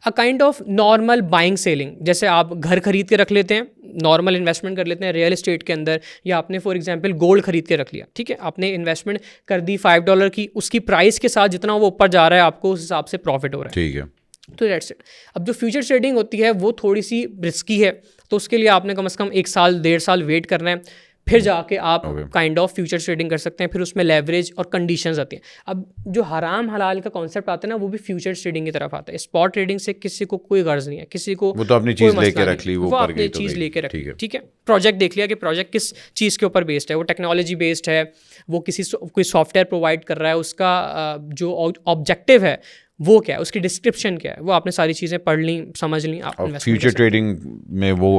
Speaker 1: a kind of normal buying selling. जैसे आप घर खरीद के रख लेते हैं, नॉर्मल इन्वेस्टमेंट कर लेते हैं रियल एस्टेट के अंदर, या आपने फॉर एग्जांपल गोल्ड खरीद के रख लिया। ठीक है, आपने इन्वेस्टमेंट कर दी $5 की, उसकी प्राइस के साथ जितना वो ऊपर जा रहा है आपको उस हिसाब से प्रॉफिट हो रहा है।
Speaker 2: ठीक है,
Speaker 1: तो दैट्स इट। अब जो फ्यूचर ट्रेडिंग होती है वो थोड़ी सी रिस्की है, तो उसके लिए आपने कम से कम 1 साल 1.5 साल वेट करना है, फिर जाके आप काइंड ऑफ फ्यूचर ट्रेडिंग कर सकते हैं। फिर उसमें लेवरेज और कंडीशंस आती हैं। अब जो हराम हलाल का कॉन्सेप्ट आता है ना, वो भी फ्यूचर ट्रेडिंग की तरफ आता है। स्पॉट ट्रेडिंग से किसी को कोई गर्ज नहीं है, किसी को
Speaker 2: वो तो अपनी चीज़ लेके रख ली, वो
Speaker 1: अपनी चीज़ लेके रख ली। ठीक है, प्रोजेक्ट देख लिया कि प्रोजेक्ट किस चीज़ के ऊपर बेस्ड है, वो टेक्नोलॉजी बेस्ड है, वो कोई सॉफ्टवेयर प्रोवाइड कर रहा है, उसका जो ऑब्जेक्टिव है वो क्या है, उसकी डिस्क्रिप्शन क्या है, वो आपने सारी चीज़ें पढ़ ली, समझ ली। आप
Speaker 2: फ्यूचर ट्रेडिंग में वो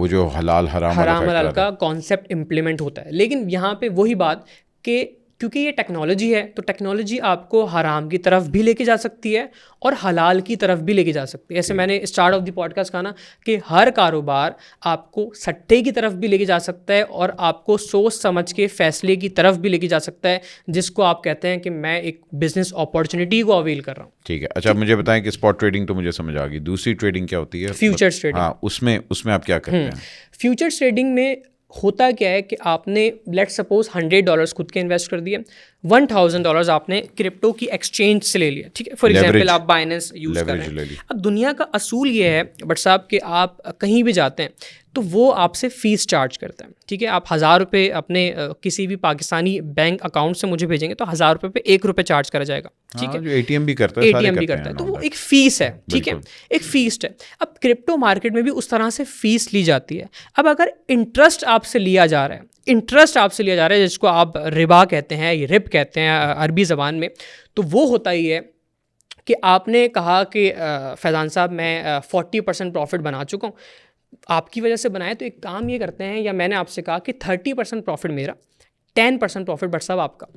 Speaker 2: जो हलाल हराम
Speaker 1: का कॉन्सेप्ट इम्प्लीमेंट होता है। लेकिन यहाँ पे वही बात कि क्योंकि ये टेक्नोलॉजी है, तो टेक्नोलॉजी आपको हराम की तरफ भी लेके जा सकती है और हलाल की तरफ भी लेके जा सकती है। ऐसे मैंने स्टार्ट ऑफ द पॉडकास्ट कहा ना कि हर कारोबार आपको सट्टे की तरफ भी लेके जा सकता है और आपको सोच समझ के फैसले की तरफ भी लेके जा सकता है, जिसको आप कहते हैं कि मैं एक बिजनेस अपॉर्चुनिटी को अवेल कर रहा हूँ।
Speaker 2: ठीक है, अच्छा मुझे बताएं कि स्पॉट ट्रेडिंग तो मुझे समझ आ गई, दूसरी ट्रेडिंग क्या होती है?
Speaker 1: Futures trading.
Speaker 2: हाँ, उसमें आप क्या करते हैं?
Speaker 1: फ्यूचर्स ट्रेडिंग में होता क्या है कि आपने लेट्स सपोज $100 खुद के इन्वेस्ट कर दिए, $1000 आपने क्रिप्टो की एक्सचेंज से ले लिया। ठीक है, फॉर एग्जांपल आप बाइनेंस यूज़ कर रहे हैं। अब दुनिया का असूल ये है बट साहब कि आप कहीं भी जाते हैं तो वो आपसे फ़ीस चार्ज करता है। ठीक है, आप ₹1000 अपने किसी भी पाकिस्तानी बैंक अकाउंट से मुझे भेजेंगे तो ₹1000 पे ₹1 चार्ज करा जाएगा। ठीक है,
Speaker 2: एटीएम भी करता है,
Speaker 1: एटीएम भी करता है, तो वो एक फ़ीस है। ठीक है, एक फ़ीस है। अब क्रिप्टो मार्केट में भी उस तरह से फ़ीस ली जाती है। अब अगर इंटरेस्ट आपसे लिया जा रहा है, जिसको आप रिबा कहते हैं, ये रिप कहते हैं अरबी ज़बान में, तो वो होता ही है कि आपने कहा कि फैज़ान साहब मैं 40% प्रॉफिट बना चुका हूँ, आपकी वजह से बनाए, तो एक काम ये करते हैं, या मैंने आपसे कहा कि 30% प्रॉफिट मेरा, 10% प्रॉफिट बट साहब आपका।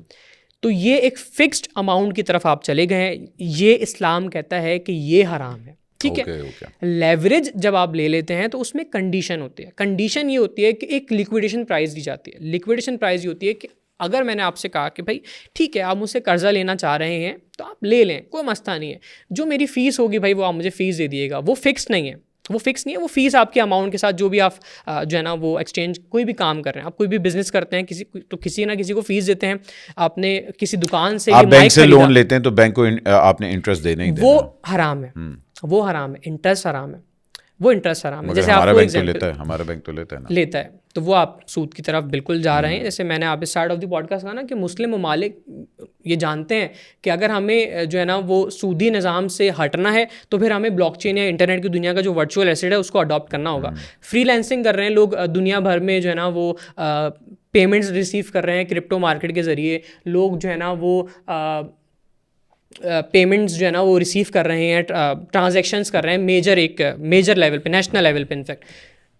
Speaker 1: तो ये एक फिक्स्ड अमाउंट की तरफ आप चले गए हैं। ये इस्लाम कहता है कि ये हराम है। ठीक है, लेवरेज जब आप ले लेते हैं तो उसमें कंडीशन होती है। कंडीशन ये होती है कि एक लिक्विडेशन प्राइस दी जाती है। लिक्विडेशन प्राइस ये होती है कि अगर मैंने आपसे कहा कि भाई ठीक है आप मुझसे कर्जा लेना चाह रहे हैं तो आप ले लें, कोई मसला नहीं है, जो मेरी फ़ीस होगी भाई वो आप मुझे फ़ीस दे दिएगा। वो फिक्स नहीं है, वो फ़ीस आपके अमाउंट के साथ जो भी आप जो है ना वो एक्सचेंज कोई भी काम कर रहे हैं, आप कोई भी बिजनेस करते हैं किसी ना किसी को फ़ीस देते हैं। आपने किसी दुकान से
Speaker 2: आप बैंक से लोन लेते हैं तो बैंक को आपने इंटरेस्ट देना ही देना,
Speaker 1: वो हराम है, वो हराम है, इंटरेस्ट हराम है, वो इंटरेस्ट हराम है। जैसे
Speaker 2: हमारा बैंक तो लेता है,
Speaker 1: तो वो आप सूद की तरफ बिल्कुल जा रहे हैं। जैसे मैंने आप स्टार्ट ऑफ द पॉडकास्ट कहा ना कि मुस्लिम ममालिक ये जानते हैं कि अगर हमें जो है ना वो सूदी निज़ाम से हटना है तो फिर हमें ब्लॉकचेन या इंटरनेट की दुनिया का जो वर्चुअल एसेट है उसको अडॉप्ट करना होगा। फ्रीलांसिंग कर रहे हैं लोग दुनिया भर में, जो है ना वो पेमेंट्स रिसीव कर रहे हैं क्रिप्टो मार्केट के ज़रिए। लोग जो है ना वो पेमेंट्स जो है ना वो रिसीव कर रहे हैं, ट्रांजैक्शंस कर रहे हैं मेजर लेवल पे, नेशनल लेवल पे इनफैक्ट।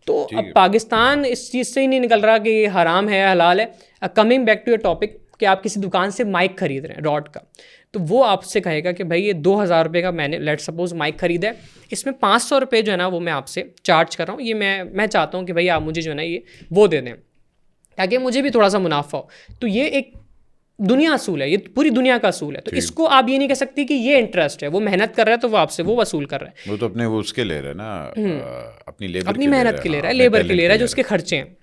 Speaker 1: तो अब पाकिस्तान इस चीज़ से ही नहीं निकल रहा कि ये हराम है हलाल है। Coming back to your topic कि आप किसी दुकान से माइक खरीद रहे हैं रॉड का, तो वो आपसे कहेगा कि भाई ये $2000 का मैंने लेट सपोज माइक खरीदा है, इसमें ₹500 जो है ना वो मैं आपसे चार्ज कर रहा हूँ। ये मैं चाहता हूँ कि भाई आप मुझे जो है ना ये वो दे दें ताकि मुझे भी थोड़ा सा मुनाफा हो। तो ये एक दुनिया असूल है, ये पूरी दुनिया का असूल है। तो इसको आप ये नहीं कह सकती कि ये इंटरेस्ट है, वो मेहनत कर रहा है तो वो आपसे वो वसूल कर रहा है।
Speaker 2: वो तो अपने वो उसके ले रहा है ना, अपनी
Speaker 1: मेहनत के ले रहा है, लेबर के ले रहा है, जो उसके खर्चे हैं।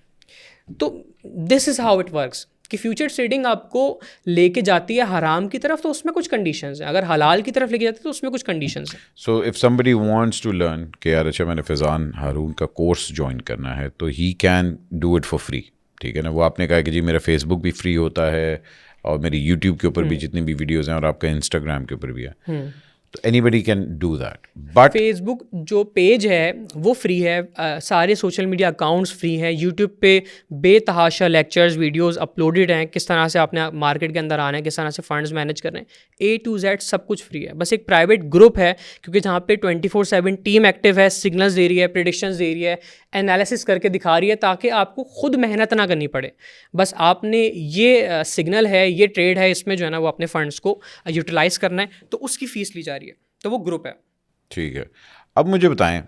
Speaker 1: तो this is how it works कि फ्यूचर ट्रेडिंग आपको लेके जाती है हराम की तरफ, तो उसमें कुछ कंडीशंस हैं, अगर हलाल की तरफ लेके जाती है तो उसमें कुछ कंडीशंस हैं.
Speaker 2: So if somebody wants to learn कि यार अच्छा मैंने फैज़ान हारून का कोर्स ज्वाइन करना है, तो he can do it for free. ठीक है ना. वो आपने कहा कि जी मेरा फेसबुक भी फ्री होता है और मेरी यूट्यूब के ऊपर भी जितनी भी वीडियोस हैं और आपका इंस्टाग्राम के ऊपर भी है, तो anybody can do that. But
Speaker 1: Facebook जो पेज है वो फ्री है, सारे सोशल मीडिया अकाउंट्स फ्री हैं, यूट्यूब पे बेतहाशा लेक्चर्स वीडियोस अपलोडेड हैं, किस तरह से आपने मार्केट के अंदर आना है, किस तरह से फंड्स मैनेज करने हैं, A to Z सब कुछ फ्री है. बस एक प्राइवेट ग्रुप है क्योंकि जहाँ पे 24/7 टीम एक्टिव है, सिग्नल्स दे रही है, प्रेडिक्शंस दे रही है, एनालिसिस करके दिखा रही है, ताकि आपको खुद मेहनत ना करनी पड़े. बस आपने ये सिग्नल है, ये ट्रेड है, इसमें जो है ना वो अपने फंड्स को यूटिलाइज करना है, तो उसकी फ़ीस ली जा रही है. तो वो ग्रुप है.
Speaker 2: ठीक है. अब मुझे बताएं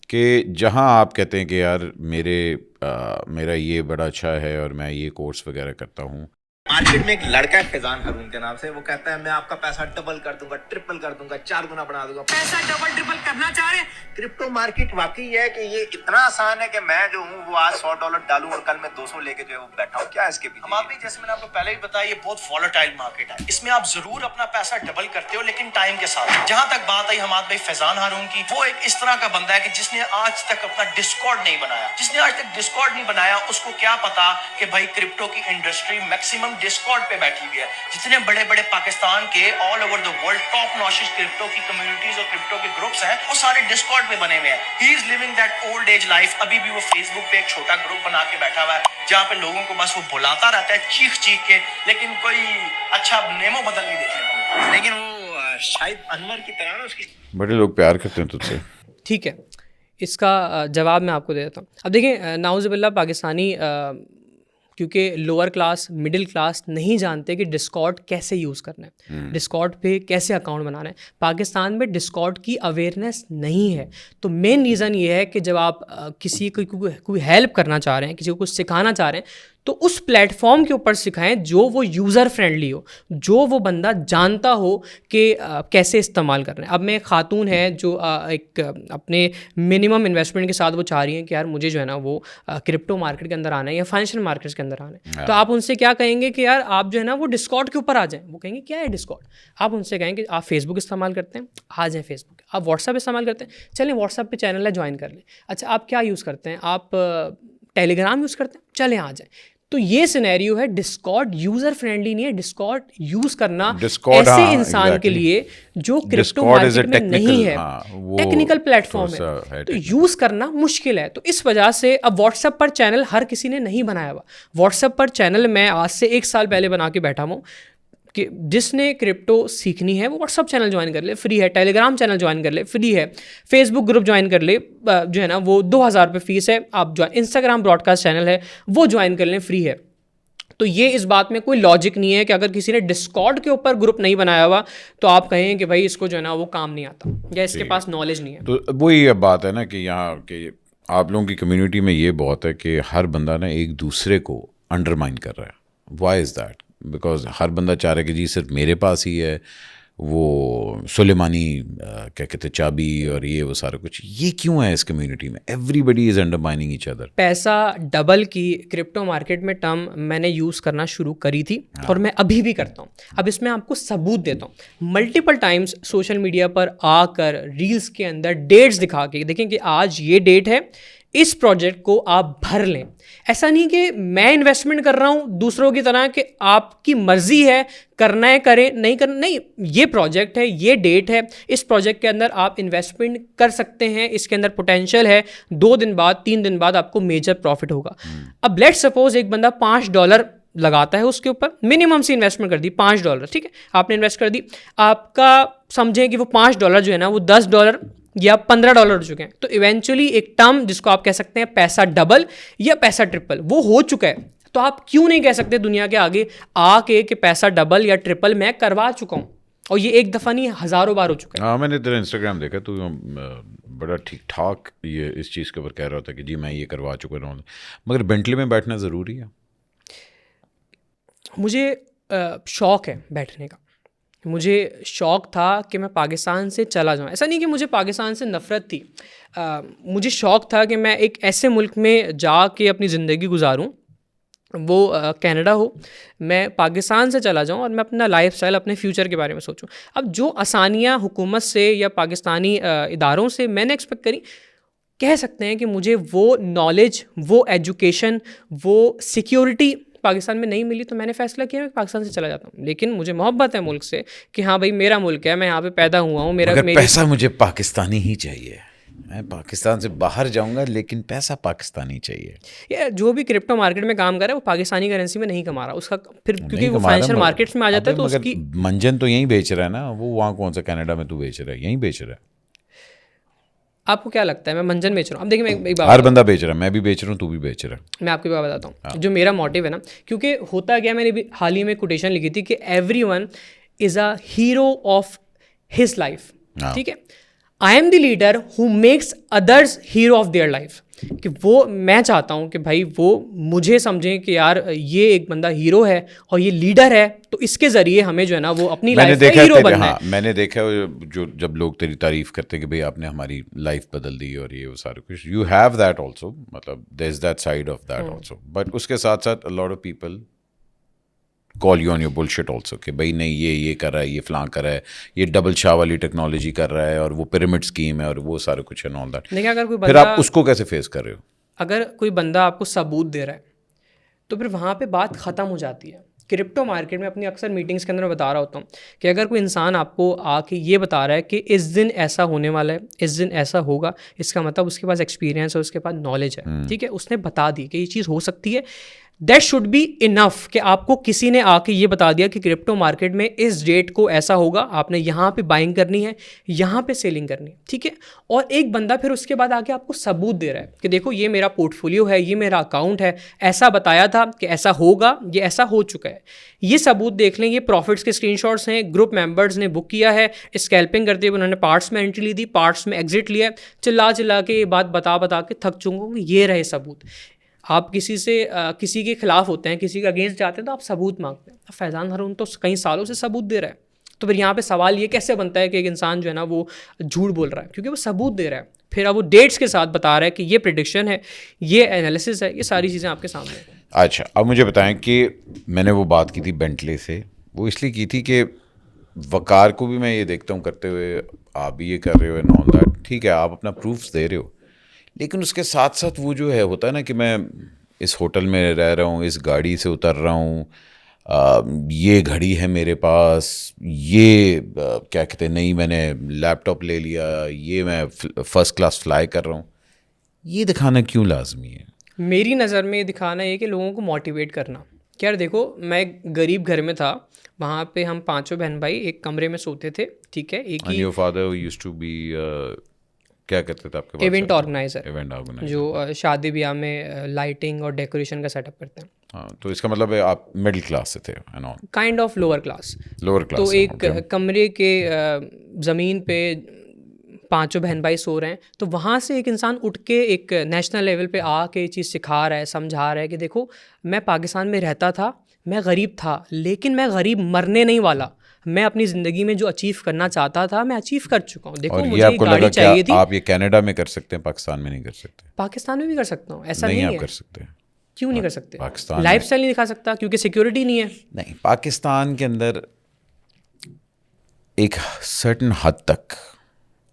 Speaker 2: कि जहां आप कहते हैं कि यार मेरा ये बड़ा अच्छा है और मैं ये कोर्स वगैरह करता हूँ.
Speaker 3: मार्केट में एक लड़का है फैजान हारून के नाम से, वो कहता है मैं आपका पैसा डबल कर दूंगा, ट्रिपल कर दूंगा, 4 गुना बना दूंगा. पैसा डबल ट्रिपल करना चाह रहे हैं. क्रिप्टो मार्केट वाकई है कि ये इतना आसान है कि मैं जो हूँ वो आज $100 डालूं और कल मैं 200 लेके जो है वो बैठा हूँ. क्या है इसके पीछे? हम आप भी, जैसे मैंने आपको पहले ही बताया, ये बहुत वॉलेटाइल मार्केट है. इसमें आप जरूर अपना पैसा डबल करते हो, लेकिन टाइम के साथ. जहां तक बात आई हमाद भाई फैजान हारून की, वो एक इस तरह का बंदा है कि जिसने आज तक अपना डिस्कॉर्ड नहीं बनाया. जिसने आज तक डिस्कॉर्ड नहीं बनाया उसको क्या पता कि भाई क्रिप्टो की इंडस्ट्री मैक्सिमम डिस्कॉर्ड पे बैठी हुई है. जितने बड़े बड़े पाकिस्तान के all over the world top notch crypto की कम्युनिटीज और क्रिप्टो के ग्रुप्स हैं, वो सारे डिस्कॉर्ड पे बने हुए हैं. He is living that old age life. अभी भी वो फेसबुक पे एक छोटा ग्रुप बना के बैठा हुआ है जहाँ पे लोगों को बस वो बुलाता रहता है चीख चीख के, लेकिन कोई अच्छा नेमो बदल नहीं देखने को मिलता. लेकिन वो शायद अनवर की तरह ना उसकी
Speaker 2: बड़े लोग प्यार करते हैं तुझसे.
Speaker 1: ठीक है, इसका जवाब मैं आपको दे देता हूँ. अब देखिए, नाउज़ुबिल्लाह पाकिस्तानी क्योंकि लोअर क्लास मिडिल क्लास नहीं जानते कि डिस्कॉर्ड कैसे यूज़ करना है, डिस्कॉर्ड पे कैसे अकाउंट बनाना है. पाकिस्तान में डिस्कॉर्ड की अवेयरनेस नहीं है. तो मेन रीज़न ये है कि जब आप किसी को कोई हेल्प करना चाह रहे हैं, किसी को कुछ सिखाना चाह रहे हैं, तो उस प्लेटफॉर्म के ऊपर सिखाएं जो वो यूज़र फ्रेंडली हो, जो वो बंदा जानता हो कि कैसे इस्तेमाल करना है. अब मैं खातून है जो एक अपने मिनिमम इन्वेस्टमेंट के साथ वो चाह रही हैं कि यार मुझे जो है ना वो क्रिप्टो मार्केट के अंदर आना है या फाइनेंशियल मार्केट्स के अंदर आना है. तो आप उनसे क्या कहेंगे कि यार आप जो है ना वो डिस्कॉर्ड के ऊपर आ जाएं. वो कहेंगे क्या है डिस्कॉर्ड. आप उनसे कहेंगे आप फेसबुक इस्तेमाल करते हैं, आ जाएँ फेसबुक. आप व्हाट्सअप इस्तेमाल करते हैं, चलें व्हाट्सअप पे चैनल है, ज्वाइन कर लें. अच्छा आप क्या यूज़ करते हैं, आप टेलीग्राम यूज़ करते हैं, चलें आ जाएँ. तो ये सिनेरियो है. डिस्कॉर्ड यूजर फ्रेंडली नहीं है. डिस्कॉर्ड यूज करना ऐसे इंसान के लिए जो क्रिप्टो मार्केट में नहीं है, टेक्निकल प्लेटफॉर्म है, तो यूज करना मुश्किल है. तो इस वजह से अब व्हाट्सएप पर चैनल हर किसी ने नहीं बनाया हुआ. व्हाट्सएप पर चैनल मैं आज से 1 साल पहले बना के बैठा हूँ कि जिसने क्रिप्टो सीखनी है वो व्हाट्सअप चैनल ज्वाइन कर ले, फ्री है. टेलीग्राम चैनल ज्वाइन कर ले, फ्री है. फेसबुक ग्रुप ज्वाइन कर ले, जो है ना वो 2000 रुपये फीस है. आप जो इंस्टाग्राम ब्रॉडकास्ट चैनल है वो ज्वाइन कर लें, फ्री है. तो ये इस बात में कोई लॉजिक नहीं है कि अगर किसी ने डिस्कॉर्ड के ऊपर ग्रुप नहीं बनाया हुआ तो आप कहें कि भाई इसको जो है ना वो काम नहीं आता या इसके पास नॉलेज नहीं है.
Speaker 2: तो वही अब बात है ना कि यहाँ के आप लोगों की कम्युनिटी में ये बहुत है कि हर बंदा ना एक दूसरे को अंडरमाइन कर रहा है. Why is that? बिकॉज हर बंदा चाह रहा है कि जी सिर्फ मेरे पास ही है वो सुलेमानी क्या कहते चाबी और ये वो सारा कुछ. ये क्यों है इस कम्युनिटी में? Everybody is undermining each other.
Speaker 1: पैसा डबल की क्रिप्टो मार्केट में टर्म मैंने यूज़ करना शुरू करी थी और मैं अभी भी करता हूँ. अब इसमें आपको सबूत देता हूँ. मल्टीपल टाइम्स सोशल मीडिया पर आकर रील्स के अंदर डेट्स दिखा के देखें कि आज ये डेट है, इस प्रोजेक्ट को आप भर लें. ऐसा नहीं कि मैं इन्वेस्टमेंट कर रहा हूं दूसरों की तरह कि आपकी मर्जी है, करना है करें, नहीं करना नहीं. ये प्रोजेक्ट है, ये डेट है, इस प्रोजेक्ट के अंदर आप इन्वेस्टमेंट कर सकते हैं, इसके अंदर पोटेंशियल है, 2 दिन बाद 3 दिन बाद आपको मेजर प्रॉफिट होगा. अब लेट्स सपोज एक बंदा $5 लगाता है, उसके ऊपर मिनिमम से इन्वेस्टमेंट कर दी $5. ठीक है, आपने इन्वेस्ट कर दी. आपका समझें कि वो $5 जो है ना वो $10 या $15 हो चुके हैं. तो इवेंचुअली एक टर्म जिसको आप कह सकते हैं पैसा डबल या पैसा ट्रिपल वो हो चुका है. तो आप क्यों नहीं कह सकते दुनिया के आगे आके कि पैसा डबल या ट्रिपल मैं करवा चुका हूँ, और ये एक दफ़ा नहीं हज़ारों बार हो चुका है.
Speaker 2: हाँ, मैंने तेरा इंस्टाग्राम देखा, तू बड़ा ठीक ठाक ये इस चीज़ के ऊपर कह रहा था कि जी मैं ये करवा चुका हूँ. मगर बेंटली में बैठना ज़रूरी है?
Speaker 1: मुझे शौक़ है बैठने का. मुझे शौक़ था कि मैं पाकिस्तान से चला जाऊँ. ऐसा नहीं कि मुझे पाकिस्तान से नफ़रत थी. मुझे शौक़ था कि मैं एक ऐसे मुल्क में जा के अपनी ज़िंदगी गुजारूँ वो कनाडा हो, मैं पाकिस्तान से चला जाऊं और मैं अपना लाइफस्टाइल, अपने फ्यूचर के बारे में सोचूं। अब जो आसानियां हुकूमत से या पाकिस्तानी इदारों से मैंने एक्सपेक्ट करी, कह सकते हैं कि मुझे वो नॉलेज, वो एजुकेशन, वो सिक्योरिटी पाकिस्तान में नहीं मिली, तो मैंने फैसला किया मैं पाकिस्तान से चला जाता हूँ। लेकिन मुझे मोहब्बत है मुल्क से कि हाँ भाई मेरा मुल्क है, मैं यहाँ पे पैदा हुआ हूँ, मेरा
Speaker 2: मगर पैसा मुझे पाकिस्तानी ही चाहिए। मैं पाकिस्तान से बाहर जाऊंगा लेकिन पैसा पाकिस्तानी चाहिए।
Speaker 1: ये जो भी क्रिप्टो मार्केट में काम कर रहा है वो पाकिस्तानी करेंसी में नहीं कमा रहा उसका, फिर क्योंकि
Speaker 2: नहीं
Speaker 1: वो
Speaker 2: कमा रहा,
Speaker 1: फाइनेंशियल मार्केट्स में आ जाता है तो
Speaker 2: मगर
Speaker 1: उसकी।
Speaker 2: मंजन तो यहीं बेच रहा है ना, वो वहाँ कौन सा कनाडा में तू बेच रहा है, यहीं बेच रहा है।
Speaker 1: आपको क्या लगता है मैं मंजन बेच रहा हूँ? अब देखिए मैं एक बात
Speaker 2: हर बंदा बेच रहा है, मैं भी बेच रहा हूँ, तू भी बेच रहा है।
Speaker 1: मैं आपकी बात बताता हूँ जो मेरा मोटिव है ना, क्योंकि होता क्या, मैंने भी हाल ही में कोटेशन लिखी थी कि everyone is a hero of his life. ठीक है, I am the leader who makes others hero of their life. कि वो मैं चाहता हूँ कि भाई वो मुझे समझें कि यार ये एक बंदा हीरो है और ये लीडर है, तो इसके ज़रिए हमें जो है ना वो अपनी लाइफ का हीरो बनना है।
Speaker 2: मैंने देखा जो जब लोग तेरी तारीफ करते हैं कि भाई आपने हमारी लाइफ बदल दी और ये वो सारा कुछ, यू हैव दैट ऑल्सो, मतलब there is that side of that also, but उसके साथ साथ a lot of people call you on your bullshit also कि भाई नहीं ये कर रहा है, ये फलां कर रहा है, ये डबल शाह वाली टेक्नोलॉजी कर रहा है और वो पिरामिड स्कीम है और वो सारा कुछ है, ऑल दैट।
Speaker 1: देखिए अगर कोई
Speaker 2: फिर आप उसको कैसे फेस कर रहे हो?
Speaker 1: अगर कोई बंदा आपको सबूत दे रहा है तो फिर वहाँ पे बात ख़त्म हो जाती है। क्रिप्टो मार्केट में अपनी अक्सर मीटिंग्स के अंदर मैं बता रहा होता हूँ कि अगर कोई इंसान आपको आके ये बता रहा है कि इस दिन ऐसा होने वाला है, इस दिन ऐसा होगा, इसका मतलब उसके पास एक्सपीरियंस है, उसके पास नॉलेज है। ठीक है, उसने बता दी कि ये चीज़ हो सकती है, दैट शुड बी इनफ। कि आपको किसी ने आके ये बता दिया कि क्रिप्टो मार्केट में इस डेट को ऐसा होगा, आपने यहाँ पे बाइंग करनी है, यहाँ पे सेलिंग करनी है। ठीक है, और एक बंदा फिर उसके बाद आके आपको सबूत दे रहा है कि देखो ये मेरा पोर्टफोलियो है, ये मेरा अकाउंट है, ऐसा बताया था कि ऐसा होगा, ये ऐसा हो चुका है, ये सबूत देख लें, ये प्रॉफिट्स के स्क्रीनशॉट्स हैं, ग्रुप मेंबर्स ने बुक किया है, स्कैल्पिंग करते हुए उन्होंने पार्ट्स में एंट्री ली थी, पार्ट्स में एग्जिट लिया, चिल्ला चिल्ला के ये बात बता के थक चुका हूँ, ये रहे सबूत। आप किसी से किसी के खिलाफ होते हैं, किसी के अगेंस्ट जाते हैं तो आप सबूत मांगते हैं। फैज़ान हारून तो कई सालों से सबूत दे रहा है, तो फिर यहाँ पे सवाल ये कैसे बनता है कि एक इंसान जो है ना वो झूठ बोल रहा है? क्योंकि वो सबूत दे रहा है, फिर अब वो डेट्स के साथ बता रहा है कि ये प्रिडिक्शन है, ये एनालिसिस है, ये सारी चीज़ें आपके सामने हैं।
Speaker 2: अच्छा, अब मुझे बताएं कि मैंने वो बात की थी बेंटले से, वो इसलिए की थी कि वकार को भी मैं ये देखता हूँ करते हुए, आप भी ये कर रहे हो एंड ऑल दैट, ठीक है आप अपना प्रूफ्स दे रहे हो, लेकिन उसके साथ साथ वो जो है होता है ना कि मैं इस होटल में रह रहा हूँ, इस गाड़ी से उतर रहा हूँ, ये घड़ी है मेरे पास, ये क्या कहते हैं, नहीं मैंने लैपटॉप ले लिया, ये मैं फर्स्ट क्लास फ्लाई कर रहा हूँ, ये दिखाना क्यों लाजमी है?
Speaker 1: मेरी नज़र में ये दिखाना है कि लोगों को मोटिवेट करना। क्या देखो, मैं एक गरीब घर में था, वहाँ पे हम पांचों बहन भाई एक कमरे में सोते थे। ठीक है, एक ही।
Speaker 2: Your father used to be क्या करते थे आपके?
Speaker 1: इवेंट ऑर्गेनाइजर,
Speaker 2: ऑर्गेनाइजर
Speaker 1: जो शादी ब्याह में लाइटिंग और डेकोरेशन का सेटअप करते हैं।
Speaker 2: हाँ, तो इसका मतलब है आप मिडिल क्लास से थे?
Speaker 1: Kind of lower class.
Speaker 2: तो
Speaker 1: एक कमरे के ज़मीन पे पांचों बहन भाई सो रहे हैं, तो वहाँ से एक इंसान उठ के एक नेशनल लेवल पे आके ये चीज़ सिखा रहा है, समझा रहा है कि देखो मैं पाकिस्तान में रहता था, मैं गरीब था, लेकिन मैं गरीब मरने नहीं वाला, मैं अपनी ज़िंदगी में जो अचीव करना चाहता था मैं अचीव कर चुका हूँ। देखो मुझे एक गाड़ी चाहिए थी।
Speaker 2: आप ये कनाडा में कर सकते हैं, पाकिस्तान में नहीं कर सकते?
Speaker 1: पाकिस्तान में भी कर सकता हूँ, ऐसा नहीं
Speaker 2: आप
Speaker 1: है।
Speaker 2: कर सकते हैं।
Speaker 1: क्यों नहीं कर सकते?
Speaker 2: पाकिस्तान
Speaker 1: लाइफस्टाइल नहीं दिखा सकता क्योंकि सिक्योरिटी नहीं है।
Speaker 2: नहीं, पाकिस्तान के अंदर एक सर्टेन हद तक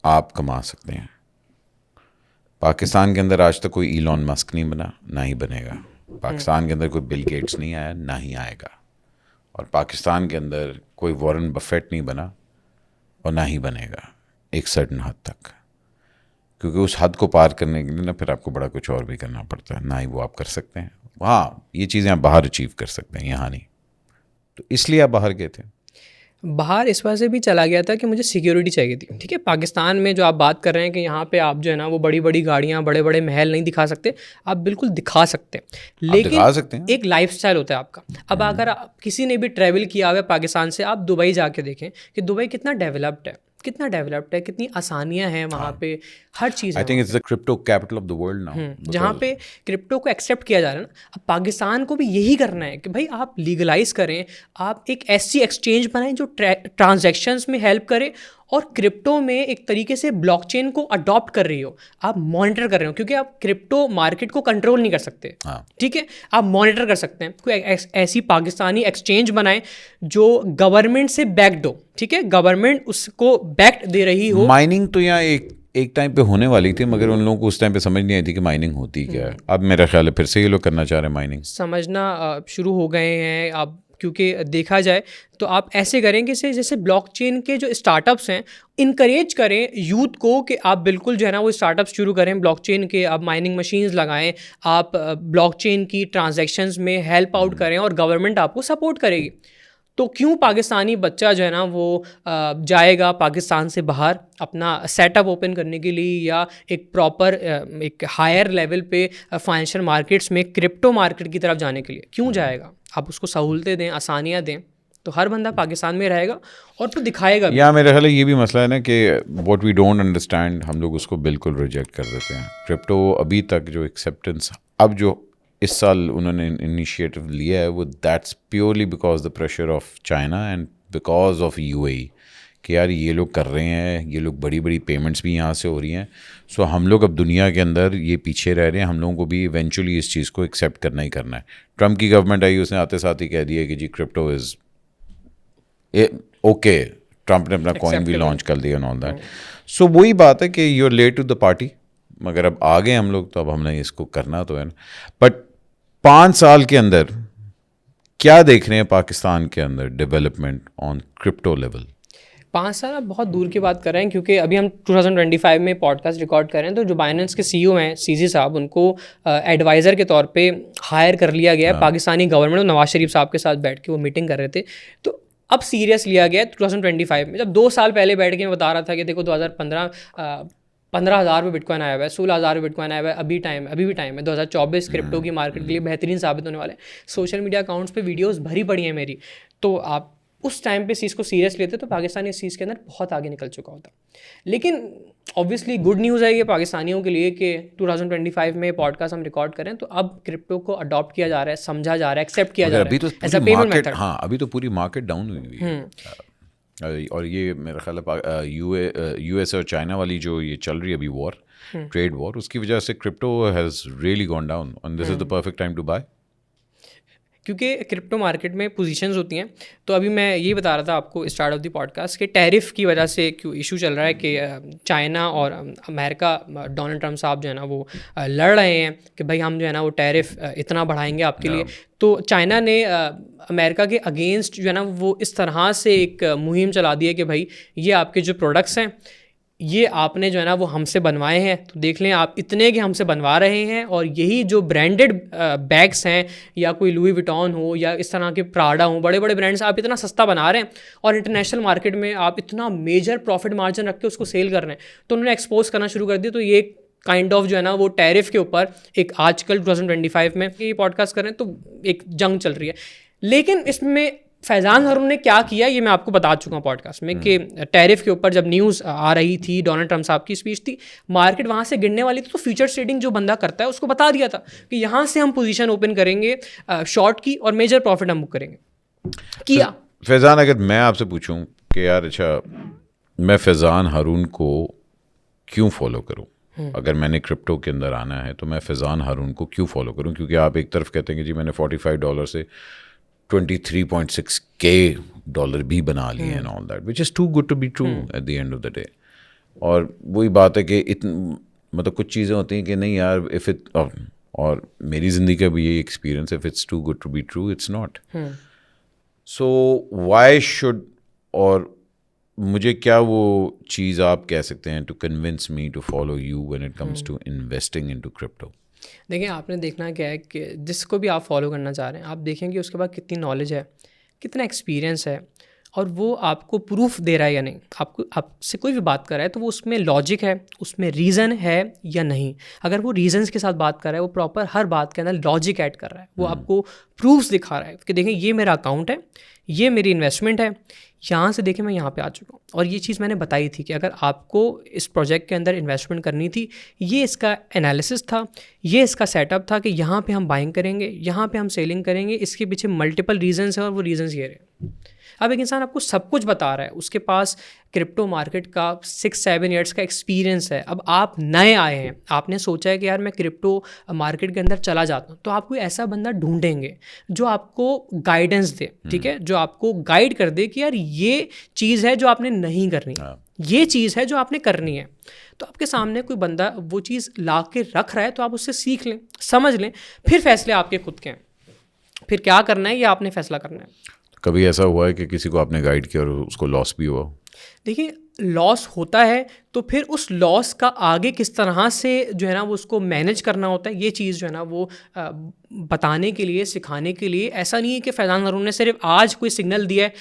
Speaker 2: आप कमा सकते हैं। पाकिस्तान के अंदर आज तक कोई इलॉन मस्क नहीं बना, ना ही बनेगा। पाकिस्तान के अंदर कोई बिल गेट्स नहीं आया, ना ही आएगा। और पाकिस्तान के अंदर कोई वॉरेन बफेट नहीं बना और ना ही बनेगा एक सर्टेन हद तक, क्योंकि उस हद को पार करने के लिए ना फिर आपको बड़ा कुछ और भी करना पड़ता है, ना ही वो आप कर सकते हैं। हाँ, ये चीज़ें आप बाहर अचीव कर सकते हैं, यहाँ नहीं। तो इसलिए आप बाहर गए थे।
Speaker 1: बाहर इस वजह से भी चला गया था कि मुझे सिक्योरिटी चाहिए थी। ठीक है, पाकिस्तान में जो आप बात कर रहे हैं कि यहाँ पे आप जो है ना वो बड़ी बड़ी गाड़ियाँ, बड़े बड़े महल नहीं दिखा सकते, आप बिल्कुल दिखा सकते हैं, लेकिन
Speaker 2: दिखा सकते हैं।
Speaker 1: एक लाइफस्टाइल होता है आपका। अब अगर किसी ने भी ट्रैवल किया हुआ है पाकिस्तान से, आप दुबई जाके देखें कि दुबई कितना डेवलप्ड है, कितनी आसानियां हैं वहाँ पे, हर चीज़।
Speaker 2: I think it's the crypto capital of the world now,
Speaker 1: जहाँ पे क्रिप्टो को एक्सेप्ट किया जा रहा है ना। अब पाकिस्तान को भी यही करना है कि भाई आप लीगलाइज करें, आप एक ऐसी एक्सचेंज बनाएं जो ट्रांजैक्शंस में हेल्प करे और क्रिप्टो में एक तरीके से ब्लॉकचेन को अडॉप्ट कर रही हो, आप मॉनिटर कर रहे हो, क्योंकि आप क्रिप्टो मार्केट को कंट्रोल नहीं कर सकते, ठीक है, आप मॉनिटर कर सकते हैं। कोई ऐसी पाकिस्तानी एक्सचेंज बनाए जो गवर्नमेंट से बैक्ड हो, ठीक है, गवर्नमेंट उसको बैक्ड दे रही हो।
Speaker 2: माइनिंग तो यहाँ एक टाइम पे होने वाली थी, मगर उन लोगों को उस टाइम पे समझ नहीं आई थी कि माइनिंग होती क्या है। अब मेरा ख्याल है फिर से ये लोग करना चाह रहे हैं माइनिंग,
Speaker 1: समझना शुरू हो गए हैं अब, क्योंकि देखा जाए तो आप ऐसे करें कि जैसे ब्लॉकचेन के जो स्टार्टअप्स हैं, इनकरेज करें यूथ को कि आप बिल्कुल जो है ना वो स्टार्टअप्स शुरू करें ब्लॉकचेन के, आप माइनिंग मशीन्स लगाएं, आप ब्लॉकचेन की ट्रांजैक्शंस में हेल्प आउट करें और गवर्नमेंट आपको सपोर्ट करेगी। तो क्यों पाकिस्तानी बच्चा जो है ना वो जाएगा पाकिस्तान से बाहर अपना सेटअप ओपन करने के लिए, या एक प्रॉपर एक हायर लेवल पे फाइनेंशियल मार्केट्स में क्रिप्टो मार्केट की तरफ जाने के लिए क्यों जाएगा? आप उसको सहूलतें दें, आसानियाँ दें, तो हर बंदा पाकिस्तान में रहेगा और तो दिखाएगा भी।
Speaker 2: या मेरे ख्याल है ये भी मसला है ना कि व्हाट वी डोंट अंडरस्टैंड हम लोग उसको बिल्कुल रिजेक्ट कर देते हैं। क्रिप्टो अभी तक जो एक्सेप्टेंस अब जो इस साल उन्होंने इनिशिएटिव लिया है वो that's purely because the pressure of China and because of UAE कि यार ये लोग कर रहे हैं, ये लोग बड़ी बड़ी पेमेंट्स भी यहाँ से हो रही हैं, सो हम लोग अब दुनिया के अंदर ये पीछे रह रहे हैं, हम लोगों को भी इवेंचुअली इस चीज़ को एक्सेप्ट करना ही करना है। ट्रम्प की गवर्नमेंट आई, उसने आते साथ ही कह दिया कि जी क्रिप्टो इज़ ओके, ट्रम्प ने अपना कॉइन भी लॉन्च कर दिया एंड ऑल दैट। सो वही बात है कि you are late to the party, मगर अब आ गए हम लोग तो अब हमने इसको करना तो है ना। बट 5 साल के अंदर क्या देख रहे हैं पाकिस्तान के अंदर डेवलपमेंट ऑन क्रिप्टो लेवल?
Speaker 1: 5 साल आप बहुत दूर की बात कर रहे हैं, क्योंकि अभी हम 2025 में पॉडकास्ट रिकॉर्ड कर रहे हैं, तो जो बाइनेंस के CEO हैं CZ साहब, उनको एडवाइज़र के तौर पे हायर कर लिया गया है पाकिस्तानी गवर्नमेंट। नवाज शरीफ साहब के साथ बैठ के वो मीटिंग कर रहे थे, तो अब सीरियस लिया गया 2025 में। जब 2 साल पहले बैठ के मैं बता रहा था कि देखो 2015 15,000 पे बिटकॉइन आया हुआ है, 16,000 पे बिटकॉइन आया हुआ है, अभी भी टाइम है। 2024 क्रिप्टो की मार्केट के लिए बेहतरीन साबित होने वाले हैं। सोशल मीडिया अकाउंट्स पे वीडियोस भरी पड़ी हैं मेरी, तो आप उस टाइम पे इस चीज़ को सीरियस लेते तो पाकिस्तान इस चीज़ के अंदर बहुत आगे निकल चुका होता। लेकिन ऑब्वियसली गुड न्यूज़ है ये पाकिस्तानियों के लिए कि 2025 में पॉडकास्ट हम रिकॉर्ड करें तो अब क्रिप्टो को अडॉप्ट किया जा रहा है, समझा जा रहा है, एक्सेप्ट किया जा रहा है एज अ पेमेंट मेथड।
Speaker 2: हाँ, अभी तो पूरी मार्केट डाउन हुई है, और ये मेरा ख्याल है US और चाइना वाली जो ये चल रही है अभी वॉर, ट्रेड वॉर, उसकी वजह से crypto has really gone down and this is the perfect time to buy,
Speaker 1: क्योंकि क्रिप्टो मार्केट में पोजीशंस होती हैं। तो अभी मैं ये बता रहा था आपको स्टार्ट ऑफ द पॉडकास्ट कि टैरिफ की वजह से क्यों इशू चल रहा है कि चाइना और अमेरिका, डोनाल्ड ट्रम्प साहब जो है ना वो लड़ रहे हैं कि भाई हम जो है ना वो टैरिफ इतना बढ़ाएंगे आपके लिए। तो चाइना ने अमेरिका के अगेंस्ट जो है ना वो इस तरह से एक मुहिम चला दी है कि भाई ये आपके जो प्रोडक्ट्स हैं ये आपने जो है ना वो हमसे बनवाए हैं, तो देख लें आप इतने के हमसे बनवा रहे हैं, और यही जो ब्रांडेड बैग्स हैं या कोई लुई विटॉन हो या इस तरह के प्राडा हो, बड़े बड़े ब्रांड्स आप इतना सस्ता बना रहे हैं और इंटरनेशनल मार्केट में आप इतना मेजर प्रॉफिट मार्जिन रख के उसको सेल कर रहे हैं। तो उन्होंने एक्सपोज करना शुरू कर दिया। तो ये काइंड ऑफ जो है ना वो टैरिफ के ऊपर एक आजकल 2025 में ये पॉडकास्ट कर रहे हैं तो एक जंग चल रही है। लेकिन इसमें फैज़ान हारून ने क्या किया ये मैं आपको बता चुका हूँ पॉडकास्ट में कि टैरिफ के ऊपर जब न्यूज़ आ रही थी, डोनाल्ड ट्रम्प साहब की स्पीच थी, मार्केट वहाँ से गिरने वाली थी, तो फ्यूचर ट्रेडिंग जो बंदा करता है उसको बता दिया था कि यहाँ से हम पोजीशन ओपन करेंगे शॉर्ट की और मेजर प्रॉफिट हम बुक करेंगे। किया।
Speaker 2: फैज़ान, अगर मैं आपसे पूछूं कि यार अच्छा मैं फैज़ान हारून को क्यों फॉलो करूं, अगर मैंने क्रिप्टो के अंदर आना है तो मैं फैज़ान हारून को क्यों फॉलो करूं? क्योंकि आप एक तरफ कहते हैं कि जी मैंने $45 से $23.6K भी बना लिए and all that, which is too good to be true at the end of the day. और वही बात है कि मतलब कुछ चीज़ें होती हैं कि नहीं यार इफ़ इट, और मेरी ज़िंदगी का भी यही experience, if it's too good to be true it's not. So why should, और मुझे क्या वो चीज़ आप कह सकते हैं to convince me to follow you when it comes to investing into crypto?
Speaker 1: देखिए, आपने देखना क्या है कि जिसको भी आप फॉलो करना चाह रहे हैं आप देखेंगे उसके बाद कितनी नॉलेज है, कितना एक्सपीरियंस है, और वो आपको प्रूफ दे रहा है या नहीं। आपसे कोई भी बात कर रहा है तो वो उसमें लॉजिक है, उसमें रीज़न है या नहीं। अगर वो रीजंस के साथ बात कर रहा है, वो प्रॉपर हर बात के अंदर लॉजिक ऐड कर रहा है, वो आपको प्रूफ्स दिखा रहा है कि देखें ये मेरा अकाउंट है, ये मेरी इन्वेस्टमेंट है, यहाँ से देखें मैं यहाँ पे आ चुका हूँ। और ये चीज़ मैंने बताई थी कि अगर आपको इस प्रोजेक्ट के अंदर इन्वेस्टमेंट करनी थी, ये इसका एनालिसिस था, ये इसका सेटअप था कि यहाँ पे हम बाइंग करेंगे, यहाँ पे हम सेलिंग करेंगे, इसके पीछे मल्टीपल रीजंस हैं और वो रीजंस ये रहे। अब एक इंसान आपको सब कुछ बता रहा है, उसके पास क्रिप्टो मार्केट का 6-7 ईयर्स का एक्सपीरियंस है, अब आप नए आए हैं, आपने सोचा है कि यार मैं क्रिप्टो मार्केट के अंदर चला जाता हूँ, तो आप कोई ऐसा बंदा ढूंढेंगे जो आपको गाइडेंस दे, ठीक है, जो आपको गाइड कर दे कि यार ये चीज़ है जो आपने नहीं करनी, ये चीज़ है जो आपने करनी है। तो आपके सामने कोई बंदा वो चीज़ ला के रख रहा है, तो आप उससे सीख लें, समझ लें, फिर फैसले आपके खुद के हैं, फिर क्या करना है ये आपने फैसला करना है।
Speaker 2: कभी ऐसा हुआ है कि किसी को आपने गाइड किया और उसको लॉस भी हुआ?
Speaker 1: देखिए, लॉस होता है तो फिर उस लॉस का आगे किस तरह से जो है ना वो उसको मैनेज करना होता है, ये चीज़ जो है ना वो बताने के लिए, सिखाने के लिए। ऐसा नहीं है कि फैज़ान हारून ने सिर्फ आज कोई सिग्नल दिया है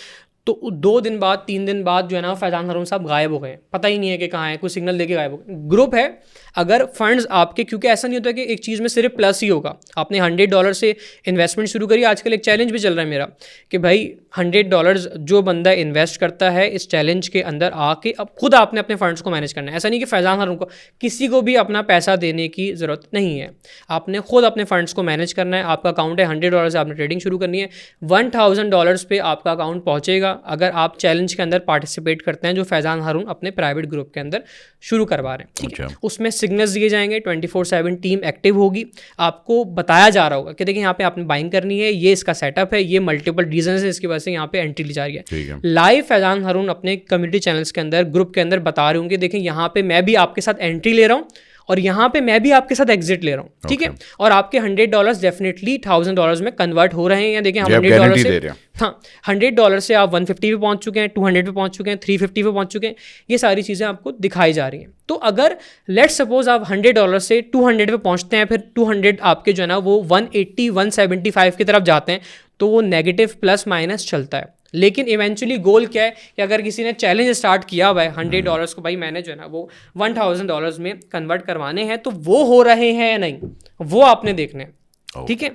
Speaker 1: तो 2 दिन बाद 3 दिन बाद जो है ना फैज़ान हारून साहब गायब हो गए, पता ही नहीं है कि कहाँ है, कोई सिग्नल देके गायब हो गए। ग्रुप है, अगर फंड्स आपके, क्योंकि ऐसा नहीं होता कि एक चीज़ में सिर्फ प्लस ही होगा। आपने $100 से इन्वेस्टमेंट शुरू करी, आजकल एक चैलेंज भी चल रहा है मेरा कि भाई $100 जो बंदा इन्वेस्ट करता है इस चैलेंज के अंदर आके, अब खुद आपने अपने फंड्स को मैनेज करना है। ऐसा नहीं कि फैज़ान हारून को, किसी को भी अपना पैसा देने की ज़रूरत नहीं है, आपने खुद अपने फंड्स को मैनेज करना है। आपका अकाउंट है, $100 से आपने ट्रेडिंग शुरू करनी है, $1000 पे आपका अकाउंट पहुँचेगा अगर आप चैलेंज के अंदर पार्टिसिपेट करते हैं जो फैज़ान हारून अपने प्राइवेट ग्रुप के अंदर शुरू करवा रहे हैं, ठीक है। उसमें सिग्नल्स दिए जाएंगे, 24/7 टीम एक्टिव होगी, आपको बताया जा रहा होगा कि देखिए यहाँ पे आपने बाइंग करनी है, ये इसका सेटअप है, ये मल्टीपल रीजन है, इसकी वजह से यहाँ पे एंट्री ली जा रही है। लाइव फैज़ान हारून अपने कम्युनिटी चैनल्स के अंदर, ग्रुप के अंदर बता रहे होंगे, देखिए यहाँ पे मैं भी आपके साथ एंट्री ले रहा हूँ और यहाँ पे मैं भी आपके साथ एग्जिट ले रहा हूँ, ठीक है। और आपके $100 डेफिनेटली $1000 में कन्वर्ट हो रहे हैं, या देखिए हम $100 से, हाँ, $100 से आप 150 पे पहुँच चुके हैं, 200 पे पहुँच चुके हैं, 350 पे पहुँच चुके हैं, ये सारी चीज़ें आपको दिखाई जा रही हैं। तो अगर लेट्स सपोज आप $100 से 200 पे पहुँचते हैं, फिर 200 आपके जो है ना वो 180-175 की तरफ जाते हैं, तो वो नेगेटिव प्लस माइनस चलता है। लेकिन इवेंचुअली गोल क्या है कि अगर किसी ने चैलेंज स्टार्ट किया हुआ है $100 को, भाई मैंने जो है ना वो $1000 में कन्वर्ट करवाने हैं, तो वो हो रहे हैं या नहीं, वो आपने देखने हैं, ठीक है।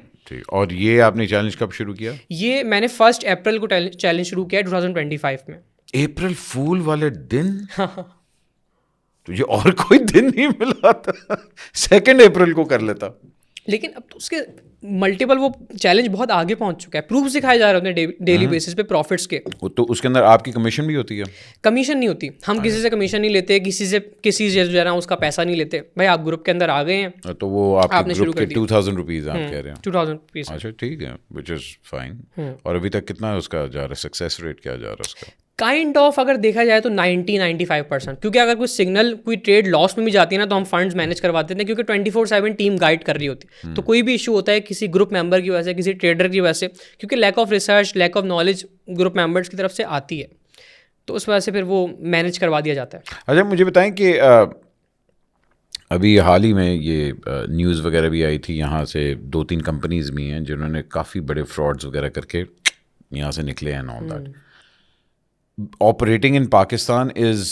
Speaker 2: और ये आपने चैलेंज कब शुरू किया?
Speaker 1: ये मैंने 1 अप्रैल को चैलेंज शुरू किया 2025 में।
Speaker 2: अप्रैल फूल वाले दिन? तुझे और कोई दिन नहीं मिला था? 2 अप्रैल को कर लेता।
Speaker 1: लेकिन अब तो उसके मल्टीपल, वो चैलेंज बहुत आगे पहुंच चुका है, प्रूफ दिखाए जा रहे हैं डेली बेसिस पे प्रॉफिट्स के।
Speaker 2: तो उसके अंदर आपकी कमीशन भी होती है?
Speaker 1: कमीशन नहीं होती, हम किसी से कमीशन नहीं लेते, किसी से जो है ना उसका पैसा नहीं लेते। भाई आप ग्रुप के अंदर आ गए हैं तो वो आपने ग्रुप के 2000 रुपीज़ आप कह रहे हैं? 2000 रुपीज़।
Speaker 2: अच्छा, ठीक है, विच इज़ फाइन। और अभी तक कितना उसका जा रहा है, सक्सेस रेट क्या जा रहा है उसका?
Speaker 1: काइंड ऑफ अगर देखा जाए तो 90-95%, क्योंकि अगर कोई सिग्नल, कोई ट्रेड लॉस में भी जाती है ना तो हम फंड्स मैनेज करवा देते हैं, क्योंकि 24/7 टीम गाइड कर रही होती है। तो कोई भी इशू होता है किसी ग्रुप मेंबर की वजह से, किसी ट्रेडर की वजह से, क्योंकि lack of research, lack of knowledge group members की तरफ से आती है, तो उस वजह से फिर वो मैनेज करवा दिया जाता है।
Speaker 2: अच्छा, मुझे बताएं कि अभी हाल ही में ये न्यूज़ वगैरह भी आई थी, यहाँ से 2-3 कंपनीज भी हैं जिन्होंने काफ़ी बड़े फ्रॉड्स वगैरह करके यहाँ से निकले हैं, all that. Operating in Pakistan is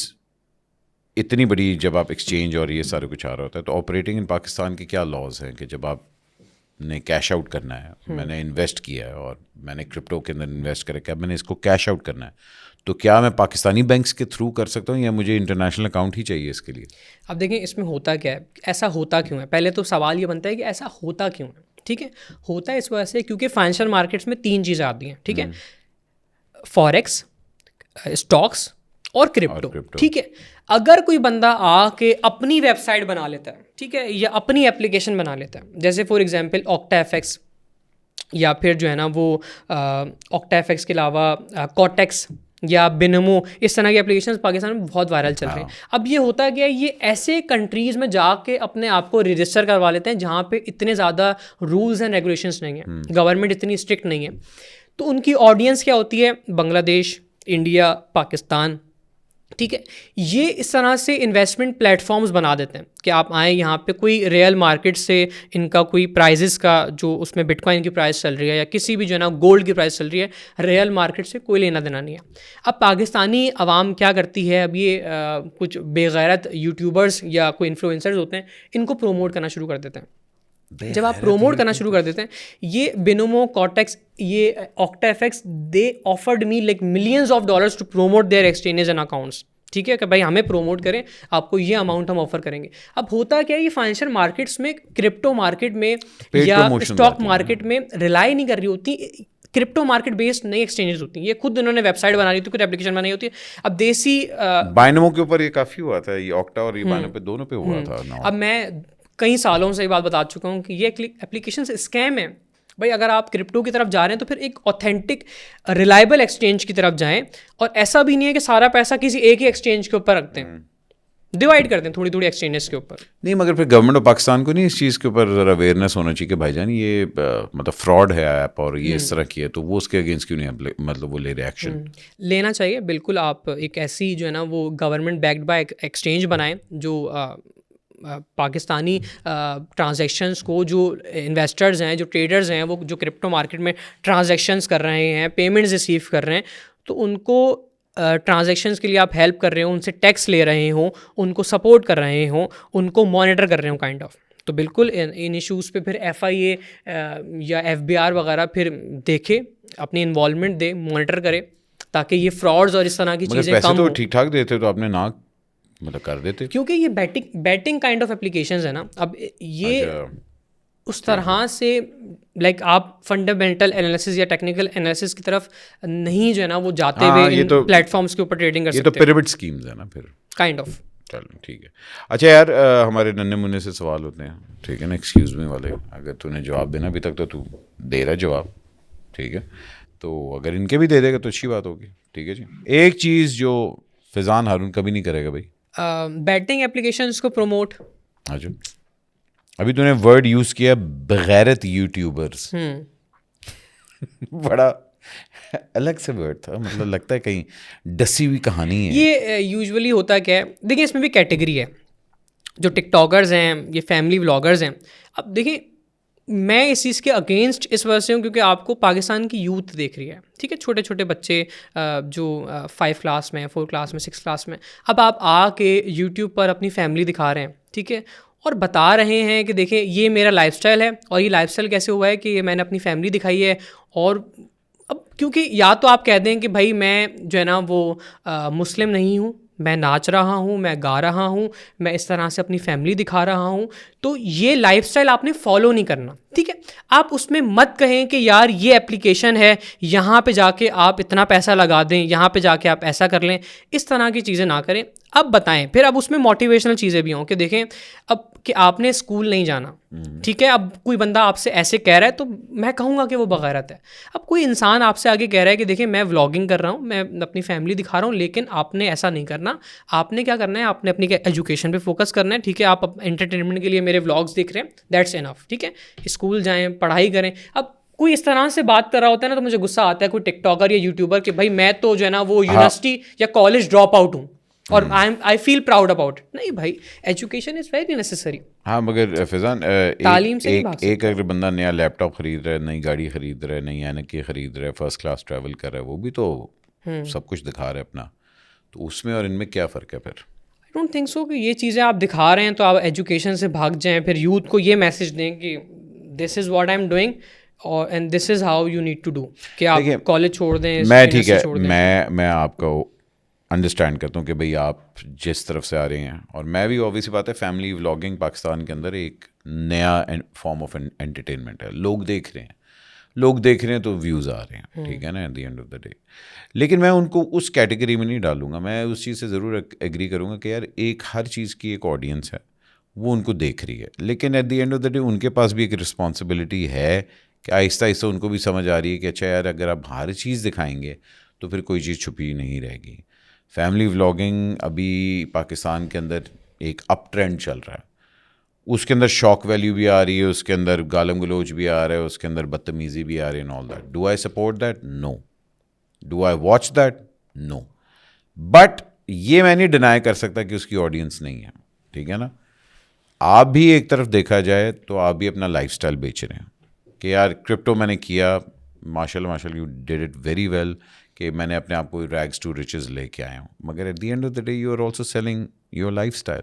Speaker 2: इतनी बड़ी, जब आप एक्सचेंज और ये सारे कुछ आ रहा होता है, तो ऑपरेटिंग इन पाकिस्तान के क्या लॉज हैं कि जब आपने कैश आउट करना है, मैंने इन्वेस्ट किया है और मैंने क्रिप्टो के अंदर इन्वेस्ट करके अब मैंने इसको कैश आउट करना है, तो क्या मैं पाकिस्तानी बैंक्स के थ्रू कर सकता हूँ या मुझे इंटरनेशनल अकाउंट ही चाहिए इसके लिए?
Speaker 1: अब देखें इसमें होता क्या है, ऐसा होता क्यों है, पहले तो सवाल ये बनता है कि ऐसा होता क्यों है, ठीक है। होता है इस वजह से क्योंकि फाइनेंशियल मार्केट्स में 3 चीज़ें आती हैं, ठीक है, फॉरेक्स, स्टॉक्स और क्रिप्टो, ठीक है। अगर कोई बंदा आके अपनी वेबसाइट बना लेता है, ठीक है, या अपनी एप्लीकेशन बना लेता है, जैसे फॉर एग्जांपल OctaFX, या फिर जो है ना वो OctaFX के अलावा कॉटेक्स या बिनमो, इस तरह की एप्लीकेशंस पाकिस्तान में बहुत वायरल चल रहे हैं। अब ये होता क्या है, ये ऐसे कंट्रीज़ में जाके अपने आप को रजिस्टर करवा लेते हैं जहाँ पे इतने ज़्यादा रूल्स एंड रेगुलेशंस नहीं है, गवर्नमेंट इतनी स्ट्रिक्ट नहीं है, तो उनकी ऑडियंस क्या होती है, बांग्लादेश, इंडिया, पाकिस्तान, ठीक है। ये इस तरह से इन्वेस्टमेंट प्लेटफॉर्म्स बना देते हैं कि आप आएँ यहाँ पे, कोई रियल मार्केट से इनका कोई प्राइजेस का, जो उसमें बिटकॉइन की प्राइस चल रही है या किसी भी जो है ना गोल्ड की प्राइस चल रही है, रियल मार्केट से कोई लेना देना नहीं है। अब पाकिस्तानी अवाम क्या करती है, अब ये कुछ बेगैरत यूट्यूबर्स या कोई इन्फ्लुएंसर्स होते हैं, इनको प्रोमोट करना शुरू कर देते हैं। जब आप प्रोमोट करना शुरू कर देते हैं, ये बिनोमो, कॉटेक्स, ये OctaFX, they offered me like millions of dollars to promote their exchanges and accounts, ठीक है, कि भाई हमें प्रोमोट करें, आपको ये अमाउंट हम ऑफर करेंगे। अब होता क्या है, ये फाइनेंशियल मार्केट्स में, क्रिप्टो मार्केट में या स्टॉक मार्केट में रिलाई नहीं कर रही होती क्रिप्टो मार्केट बेस्ड नई एक्सचेंजेस होती हैं, ये खुद उन्होंने वेबसाइट बना ली होती है, कुछ एप्लीकेशन बनाई होती है। अब देसी
Speaker 2: बाइनोमो के ऊपर ये काफ़ी हुआ था, ये ऑक्टा और ये बाइनोमो पे दोनों पे हुआ था ना।
Speaker 1: अब मैं कई सालों से ये बात बता चुका हूँ कि ये एप्लीकेशन स्कैम है भाई। अगर आप क्रिप्टो की तरफ जा रहे हैं तो फिर एक ऑथेंटिक रिलायबल एक्सचेंज की तरफ जाएं, और ऐसा भी नहीं है कि सारा पैसा किसी एक ही एक्सचेंज के ऊपर रखते हैं, डिवाइड करते हैं थोड़ी थोड़ी एक्सचेंजेस के ऊपर।
Speaker 2: नहीं, मगर फिर गवर्नमेंट ऑफ पाकिस्तान को नहीं इस चीज़ के ऊपर ज़रा अवेयरनेस होना चाहिए कि भाईजान ये मतलब फ्रॉड है ऐप और ये इस तरह की है, तो वो उसके अगेंस्ट क्यों नहीं मतलब वो ले रहे एक्शन?
Speaker 1: लेना चाहिए बिल्कुल। आप एक ऐसी जो है ना वो गवर्नमेंट बैक्ड बाय एक्सचेंज बनाएं जो पाकिस्तानी ट्रांजैक्शंस को, जो इन्वेस्टर्स हैं, जो ट्रेडर्स हैं, वो जो क्रिप्टो मार्केट में ट्रांजैक्शंस कर रहे हैं, पेमेंट्स रिसीव कर रहे हैं, तो उनको ट्रांजैक्शंस के लिए आप हेल्प कर रहे हो, उनसे टैक्स ले रहे हो, उनको सपोर्ट कर रहे हो, उनको मॉनिटर कर रहे हो काइंड ऑफ। तो बिल्कुल इन इश्यूज़ पे फिर FIA या FBR वगैरह फिर देखे, अपनी इन्वॉल्वमेंट दे, मॉनिटर करे, ताकि ये फ्रॉड्स और इस तरह की चीज़ें
Speaker 2: पैसे
Speaker 1: कम
Speaker 2: तो
Speaker 1: हो।
Speaker 2: ठीक ठाक देते तो आपने ना मतलब कर देते,
Speaker 1: क्योंकि ये बैटिंग काइंड ऑफ एप्लीकेशंस है ना। अब ये उस तरह से लाइक आप फंडामेंटल एनालिसिस या टेक्निकल एनालिसिस की तरफ नहीं जो है ना वो जाते हुए इन प्लेटफॉर्म्स के ऊपर ट्रेडिंग कर सकते हैं।
Speaker 2: ये तो पिरामिड स्कीम्स है ना फिर
Speaker 1: काइंड ऑफ।
Speaker 2: चलो ठीक है। अच्छा यार, हमारे नन्हे मुन्ने से सवाल होते हैं, ठीक है ना, एक्सक्यूज मी वाले। अगर तूने जवाब देना अभी तक तो तू दे रहा है जवाब, ठीक है, तो अगर इनके भी दे देगा तो अच्छी बात होगी, ठीक है जी। एक चीज़ जो फैज़ान हारून कभी नहीं करेगा भाई,
Speaker 1: बैटिंग एप्लीकेशंस को प्रमोट।
Speaker 2: अच्छा, अभी तूने वर्ड यूज़ किया बगैरत यूट्यूबर्स, बड़ा अलग से वर्ड था, मतलब लगता है कहीं डसी हुई कहानी है।
Speaker 1: ये यूजुअली होता क्या है, देखिए इसमें भी कैटेगरी है, जो टिकटॉकर्स हैं, ये फैमिली व्लॉगर्स हैं। अब देखिए मैं इस चीज़ के अगेंस्ट इस वजह से हूँ क्योंकि आपको पाकिस्तान की यूथ देख रही है, ठीक है, छोटे छोटे बच्चे जो 5 क्लास में, 4 क्लास में, 6 क्लास में। अब आप आके यूट्यूब पर अपनी फैमिली दिखा रहे हैं, ठीक है, और बता रहे हैं कि देखिए ये मेरा लाइफस्टाइल है, और ये लाइफस्टाइल कैसे हुआ है कि ये मैंने अपनी फैमिली दिखाई है। और अब क्योंकि या तो आप कह दें कि भाई मैं जो है ना वो मुस्लिम नहीं हूँ, मैं नाच रहा हूँ, मैं गा रहा हूँ, मैं इस तरह से अपनी फैमिली दिखा रहा हूँ, तो ये लाइफस्टाइल आपने फॉलो नहीं करना, ठीक है। आप उसमें मत कहें कि यार ये एप्लीकेशन है, यहाँ पे जाके आप इतना पैसा लगा दें, यहाँ पे जाके आप ऐसा कर लें, इस तरह की चीज़ें ना करें। अब बताएं, फिर अब उसमें मोटिवेशनल चीज़ें भी हों कि देखें अब कि आपने स्कूल नहीं जाना, ठीक है। अब कोई बंदा आपसे ऐसे कह रहा है तो मैं कहूँगा कि वो बगैरत है। अब कोई इंसान आपसे आगे कह रहा है कि देखिए मैं व्लॉगिंग कर रहा हूँ, मैं अपनी फैमिली दिखा रहा हूँ, लेकिन आपने ऐसा नहीं करना। आपने क्या करना है, आपने अपनी एजुकेशन पे फोकस करना है, ठीक है। आप एंटरटेनमेंट के लिए मेरे व्लॉग्स देख रहे हैं, दैट्स इनफ, ठीक है। स्कूल जाएँ, पढ़ाई करें। अब कोई इस तरह से बात कर रहा होता है ना तो मुझे गुस्सा आता है, कोई टिकटॉकर या यूट्यूबर कि भाई मैं तो जो है ना वो यूनिवर्सिटी या कॉलेज ड्रॉप आउट हूँ और आई फील प्राउड अबाउट। नहीं भाई, एजुकेशन इज़ वेरी नेसेसरी।
Speaker 2: हाँ, मगर फैज़ान
Speaker 1: तालीम से
Speaker 2: एक अगर बंदा नया लैपटॉप खरीद रहा है, नई गाड़ी खरीद रहा है, नई ऐनक खरीद रहा है, फर्स्ट क्लास ट्रैवल कर रहा है, वो भी तो सब कुछ दिखा रहा है अपना, तो उसमें और इनमें क्या फ़र्क है फिर?
Speaker 1: आई डोंट थिंक सो कि ये चीज़ें आप दिखा रहे हैं तो आप एजुकेशन से भाग जाएं, फिर यूथ को ये मैसेज दें कि this is what I am doing और and this is how you need to do, कि आप कॉलेज छोड़ दें।
Speaker 2: मैं ठीक है, मैं आपको अंडरस्टैंड करता हूँ कि भाई आप जिस तरफ से आ रहे हैं, और मैं भी ऑब्वियसली बात है, फैमिली व्लॉगिंग पाकिस्तान के अंदर एक नया फॉर्म ऑफ एंटरटेनमेंट है। लोग देख रहे हैं तो व्यूज़ आ रहे हैं, ठीक है ना, eight the end of the day. लेकिन मैं उनको उस कैटेगरी में नहीं डालूंगा। मैं उस चीज़ से ज़रूर एग्री करूँगा कि यार एक हर चीज़ की एक ऑडियंस है, वो उनको देख रही है, लेकिन eight the end of the day उनके पास भी एक रिस्पॉन्सिबिलिटी है कि आहिस्ता आहिस्ता उनको भी समझ आ रही है कि अच्छा यार अगर आप हर चीज़ दिखाएंगे तो फिर कोई चीज़ छुपी नहीं रहेगी। फैमिली व्लॉगिंग अभी पाकिस्तान के अंदर एक अप ट्रेंड चल रहा है, उसके अंदर शॉक वैल्यू भी आ रही है, उसके अंदर गालम गलोच भी आ रहा है, उसके अंदर बदतमीज़ी भी आ रही है, all that. Do I support that? No. Do I watch that? No. But ये मैं नहीं डिनाई कर सकता कि उसकी ऑडियंस नहीं है, ठीक है ना। आप भी एक तरफ देखा जाए तो आप भी अपना लाइफस्टाइल बेच रहे हैं कि यार क्रिप्टो मैंने किया, माशाल्लाह you did it very well, कि मैंने अपने आप को रैग्स टू रिचेस लेके आया हूँ, मगर at the end of the day you are also selling your lifestyle,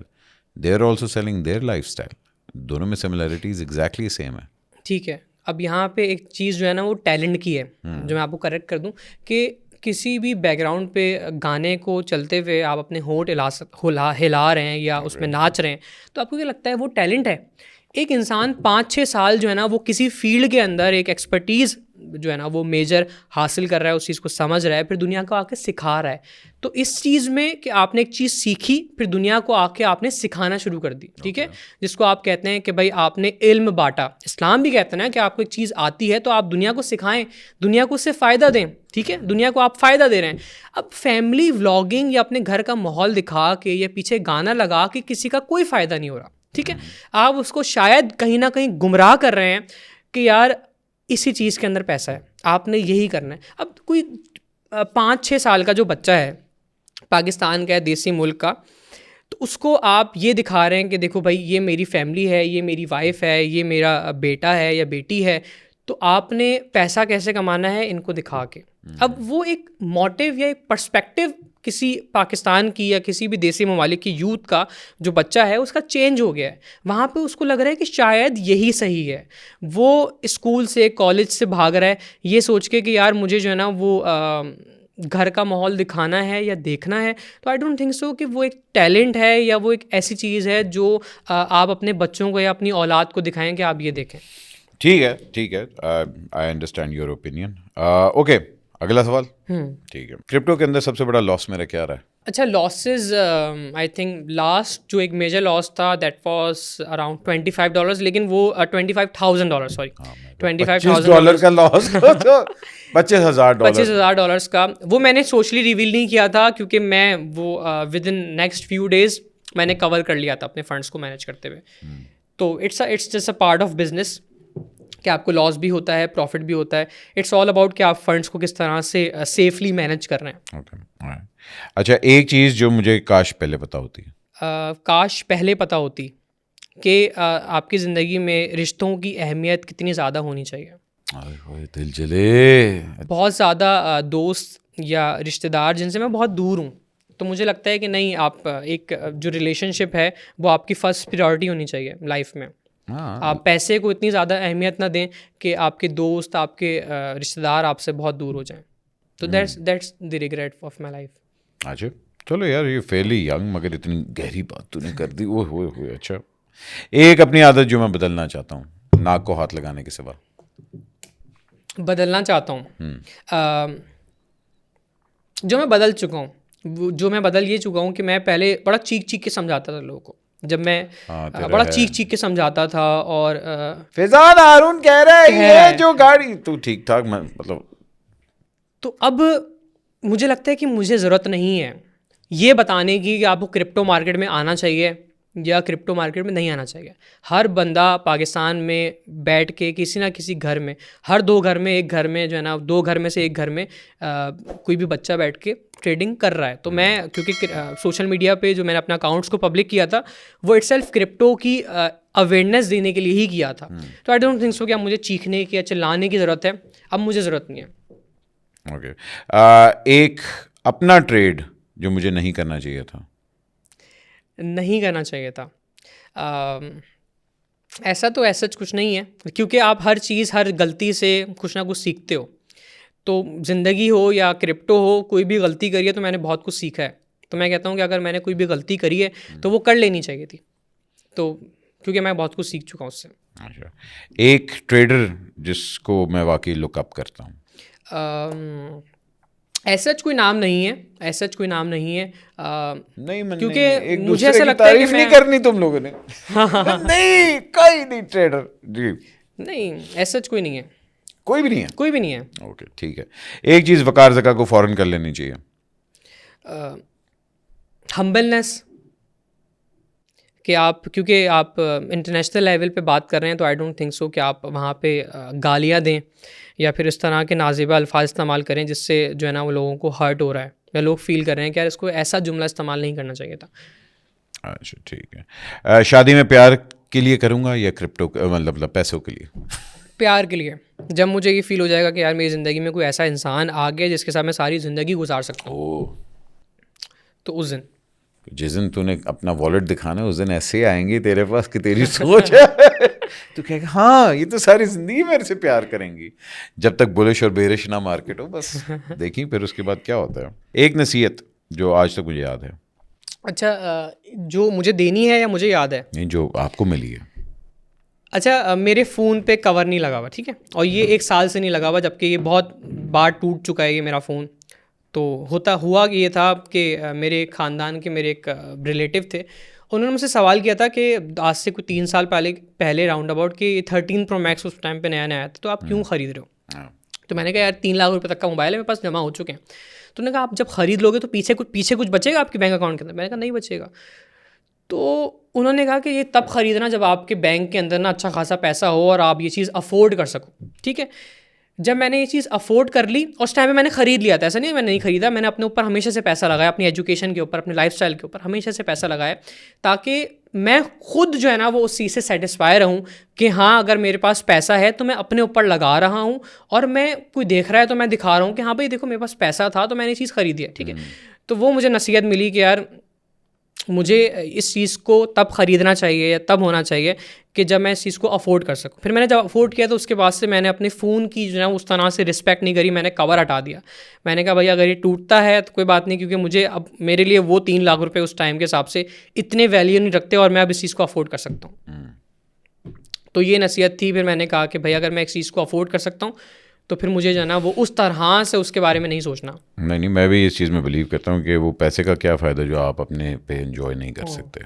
Speaker 2: they are also selling their lifestyle. दोनों में सिमिलरिटीज एग्जैक्टली सेम है,
Speaker 1: ठीक है। अब यहाँ पे एक चीज़ जो है ना वो टैलेंट की है, जो मैं आपको करेक्ट कर दूं कि किसी भी बैकग्राउंड पे गाने को चलते हुए आप अपने होंठ हिला रहे हैं या उसमें नाच रहे हैं, तो आपको क्या लगता है वो टैलेंट है? एक इंसान 5-6 साल जो है ना वो किसी फील्ड के अंदर एक एक्सपर्टीज़ जो है ना वो मेजर हासिल कर रहा है, उस चीज़ को समझ रहा है, फिर दुनिया को आके सिखा रहा है। तो इस चीज़ में कि आपने एक चीज़ सीखी, फिर दुनिया को आके आपने सिखाना शुरू कर दी, ठीक है, जिसको आप कहते हैं कि भाई आपने इल्म बांटा। इस्लाम भी कहते हैं ना कि आपको एक चीज़ आती है तो आप दुनिया को सिखाएं, दुनिया को उससे फ़ायदा दें, ठीक है, दुनिया को आप फ़ायदा दे रहे हैं। अब फैमिली व्लॉगिंग या अपने घर का माहौल दिखा के या पीछे गाना लगा के किसी का कोई फ़ायदा नहीं हो रहा, ठीक है। आप उसको शायद कहीं ना कहीं गुमराह कर रहे हैं कि यार इसी चीज़ के अंदर पैसा है, आपने यही करना है। अब कोई 5-6 साल का जो बच्चा है, पाकिस्तान का है, देसी मुल्क का, तो उसको आप ये दिखा रहे हैं कि देखो भाई ये मेरी फैमिली है, ये मेरी वाइफ है, ये मेरा बेटा है या बेटी है, तो आपने पैसा कैसे कमाना है इनको दिखा के। अब वो एक मोटिव या एक पर्सपेक्टिव किसी पाकिस्तान की या किसी भी देसी ममालिक की यूथ का जो बच्चा है उसका चेंज हो गया है। वहाँ पे उसको लग रहा है कि शायद यही सही है। वो स्कूल से कॉलेज से भाग रहा है ये सोच के कि यार मुझे जो है ना वो घर का माहौल दिखाना है या देखना है। तो आई डोंट थिंक सो कि वो एक टैलेंट है या वो एक ऐसी चीज़ है जो आप अपने बच्चों को या अपनी औलाद को दिखाएं कि आप ये देखें।
Speaker 2: ठीक है, I understand your opinion. Okay, अगला सवाल। ठीक है, क्रिप्टो के अंदर सबसे बड़ा लॉस मेरा क्या रहा है?
Speaker 1: अच्छा, लॉसेस आई थिंक लास्ट जो एक मेजर लॉस था दैट वाज अराउंड $25, लेकिन वो $25,000 सॉरी
Speaker 2: $25,000 का लॉस तो
Speaker 1: $25,000 का वो मैंने सोशली रिवील नहीं किया था क्योंकि मैं वो with in next few days मैंने कवर कर लिया था अपने फंड्स को मैनेज करते हुए। तो it's just a part of business कि आपको लॉस भी होता है, प्रॉफिट भी होता है। इट्स ऑल अबाउट कि आप फंड्स को किस तरह से सेफली मैनेज कर रहे हैं।
Speaker 2: Okay. अच्छा, एक चीज़ जो मुझे काश पहले पता होती,
Speaker 1: काश पहले पता होती कि आपकी ज़िंदगी में रिश्तों की अहमियत कितनी ज़्यादा होनी चाहिए।
Speaker 2: दिल जले।
Speaker 1: बहुत ज़्यादा दोस्त या रिश्तेदार जिनसे मैं बहुत दूर हूँ, तो मुझे लगता है कि नहीं, आप एक जो रिलेशनशिप है वो आपकी फ़र्स्ट प्रायोरिटी होनी चाहिए लाइफ में। आप पैसे को इतनी ज़्यादा अहमियत ना दें कि आपके दोस्त, आपके रिश्तेदार आपसे बहुत दूर हो जाएं। तो that's the regret of my life.
Speaker 2: अच्छा, चलो यार, ये फेयरली यंग, मगर इतनी गहरी बात तूने कर दी। वो हो अच्छा, एक अपनी आदत जो मैं बदलना चाहता हूँ, नाक को हाथ लगाने के सिवा।
Speaker 1: बदलना चाहता हूँ जो मैं बदल चुका हूँ, जो मैं बदल ये चुका हूँ कि मैं पहले बड़ा चीख चीख के समझाता था लोगों को। जब मैं बड़ा चीख चीख के समझाता था और
Speaker 2: फैजान हारून कह रहा है ये जो गाड़ी तू ठीक ठाक मतलब।
Speaker 1: तो अब मुझे लगता है कि मुझे ज़रूरत नहीं है ये बताने की कि आपको क्रिप्टो मार्केट में आना चाहिए या क्रिप्टो मार्केट में नहीं आना चाहिए। हर बंदा पाकिस्तान में बैठ के किसी ना किसी घर में, हर 2 घर में एक घर में जो है ना, 2 घर में से एक घर में कोई भी बच्चा बैठ के ट्रेडिंग कर रहा है। तो मैं क्योंकि सोशल मीडिया पे जो मैंने अपने अकाउंट्स को पब्लिक किया था वो इटसेल्फ क्रिप्टो की अवेयरनेस देने के लिए ही किया था। तो आई डोंट थिंक सो कि अब मुझे चीखने की या चिल्लाने की ज़रूरत है, अब मुझे ज़रूरत नहीं है।
Speaker 2: ओके, एक अपना ट्रेड जो मुझे नहीं करना चाहिए था।
Speaker 1: नहीं करना चाहिए था ऐसा तो ऐसा कुछ नहीं है, क्योंकि आप हर चीज़, हर गलती से कुछ ना कुछ सीखते हो। तो ज़िंदगी हो या क्रिप्टो हो, कोई भी गलती करी है तो मैंने बहुत कुछ सीखा है। तो मैं कहता हूँ कि अगर मैंने कोई भी गलती करी है तो वो कर लेनी चाहिए थी, तो क्योंकि मैं बहुत कुछ सीख चुका हूँ उससे।
Speaker 2: अच्छा, एक ट्रेडर जिसको मैं वाकई लुकअप करता हूँ।
Speaker 1: ऐसा कोई नाम नहीं है, ऐसा कोई नाम नहीं है।
Speaker 2: नहीं,
Speaker 1: क्योंकि मुझे ऐसा लगता है कि
Speaker 2: नहीं करनी तुम लोगों ने। नहीं, कोई नहीं ट्रेडर जी,
Speaker 1: नहीं ऐसा कोई नहीं है,
Speaker 2: कोई भी नहीं है,
Speaker 1: कोई भी नहीं है।
Speaker 2: ओके, ठीक है। एक चीज़ वकार ज़का को फ़ौरन कर लेनी चाहिए।
Speaker 1: हम्बलनेस, कि आप, क्योंकि आप इंटरनेशनल लेवल पे बात कर रहे हैं तो आई डोंट थिंक सो कि आप वहाँ पे गालियाँ दें या फिर इस तरह के नाज़िबा अल्फाज इस्तेमाल करें जिससे जो है ना वो लोगों को हर्ट हो रहा है या लोग फील कर रहे हैं कि यार इसको ऐसा जुमला इस्तेमाल नहीं करना चाहिए था।
Speaker 2: अच्छा, ठीक है। शादी में प्यार के लिए करूँगा या क्रिप्टो मतलब पैसों के लिए?
Speaker 1: प्यार के लिए। जब मुझे ये फील हो जाएगा कि यार मेरी ज़िंदगी में कोई ऐसा इंसान आ गया जिसके साथ मैं सारी ज़िंदगी गुजार सकता हूँ, तो उस दिन,
Speaker 2: जिस दिन तूने अपना वॉलेट दिखाना है उस दिन ऐसे आएंगे तेरे पास कि तेरी सोच है तू कहेगा हाँ ये तो सारी जिंदगी मेरे से प्यार करेंगी। जब तक बुलिश और बेरिश ना मार्केट हो, बस देखिए फिर उसके बाद क्या होता है। एक नसीहत जो आज तक मुझे याद है।
Speaker 1: अच्छा, जो मुझे देनी है या मुझे याद है?
Speaker 2: नहीं, जो आपको मिली है।
Speaker 1: अच्छा मेरे फ़ोन पे कवर नहीं लगा हुआ, ठीक है, और ये 1 साल से नहीं लगा हुआ, जबकि ये बहुत बार टूट चुका है ये मेरा फ़ोन। तो हुआ कि ये था कि मेरे ख़ानदान के मेरे एक रिलेटिव थे, उन्होंने मुझसे सवाल किया था कि आज से कुछ 3 साल पहले राउंड अबाउट कि 13 प्रो मैक्स उस टाइम पे नया आया था, तो आप क्यों ख़रीद रहे हो? तो मैंने कहा यार 3 लाख रुपए तक का मोबाइल है मेरे पास, जमा हो चुके हैं। तो उन्होंने कहा आप जब खरीद लोगे तो पीछे कुछ बचेगा आपके बैंक अकाउंट के अंदर? मैंने कहा नहीं बचेगा। तो उन्होंने कहा कि ये तब खरीदना जब आपके बैंक के अंदर ना अच्छा खासा पैसा हो और आप ये चीज़ अफोर्ड कर सको, ठीक है। जब मैंने ये चीज़ अफोर्ड कर ली, उस टाइम पे मैंने ख़रीद लिया था, ऐसा नहीं मैंने नहीं ख़रीदा, मैंने अपने ऊपर हमेशा से पैसा लगाया, अपनी एजुकेशन के ऊपर, अपने लाइफस्टाइल के ऊपर हमेशा से पैसा लगाया, ताकि मैं खुद जो है ना वो उस चीज़ से सेटिस्फाई रहूँ कि हाँ अगर मेरे पास पैसा है तो मैं अपने ऊपर लगा रहा हूँ, और मैं कोई देख रहा है तो मैं दिखा रहा हूँ कि हाँ भाई देखो मेरे पास पैसा था तो मैंने ये चीज़ ख़रीदी है, ठीक है। तो वो मुझे नसीहत मिली कि यार मुझे इस चीज़ को तब ख़रीदना चाहिए या तब होना चाहिए कि जब मैं इस चीज़ को अफोर्ड कर सकूँ। फिर मैंने जब अफोर्ड किया तो उसके बाद से मैंने अपने फ़ोन की जो है उस तरह से रिस्पेक्ट नहीं करी, मैंने कवर हटा दिया। मैंने कहा भाई अगर ये टूटता है तो कोई बात नहीं, क्योंकि मुझे अब मेरे लिए वो 3 लाख रुपए उस टाइम के हिसाब से इतने वैल्यू नहीं रखते और मैं अब इस चीज़ को अफोर्ड कर सकता हूँ। तो ये नसीहत थी। फिर मैंने कहा कि भाई अगर मैं इस चीज़ को अफोर्ड कर सकता हूँ तो फिर मुझे जो है ना वो उस तरह से उसके बारे में नहीं सोचना।
Speaker 2: नहीं, मैं भी इस चीज़ में बिलीव करता हूँ कि वो पैसे का क्या फ़ायदा जो आप अपने पे एंजॉय नहीं कर सकते,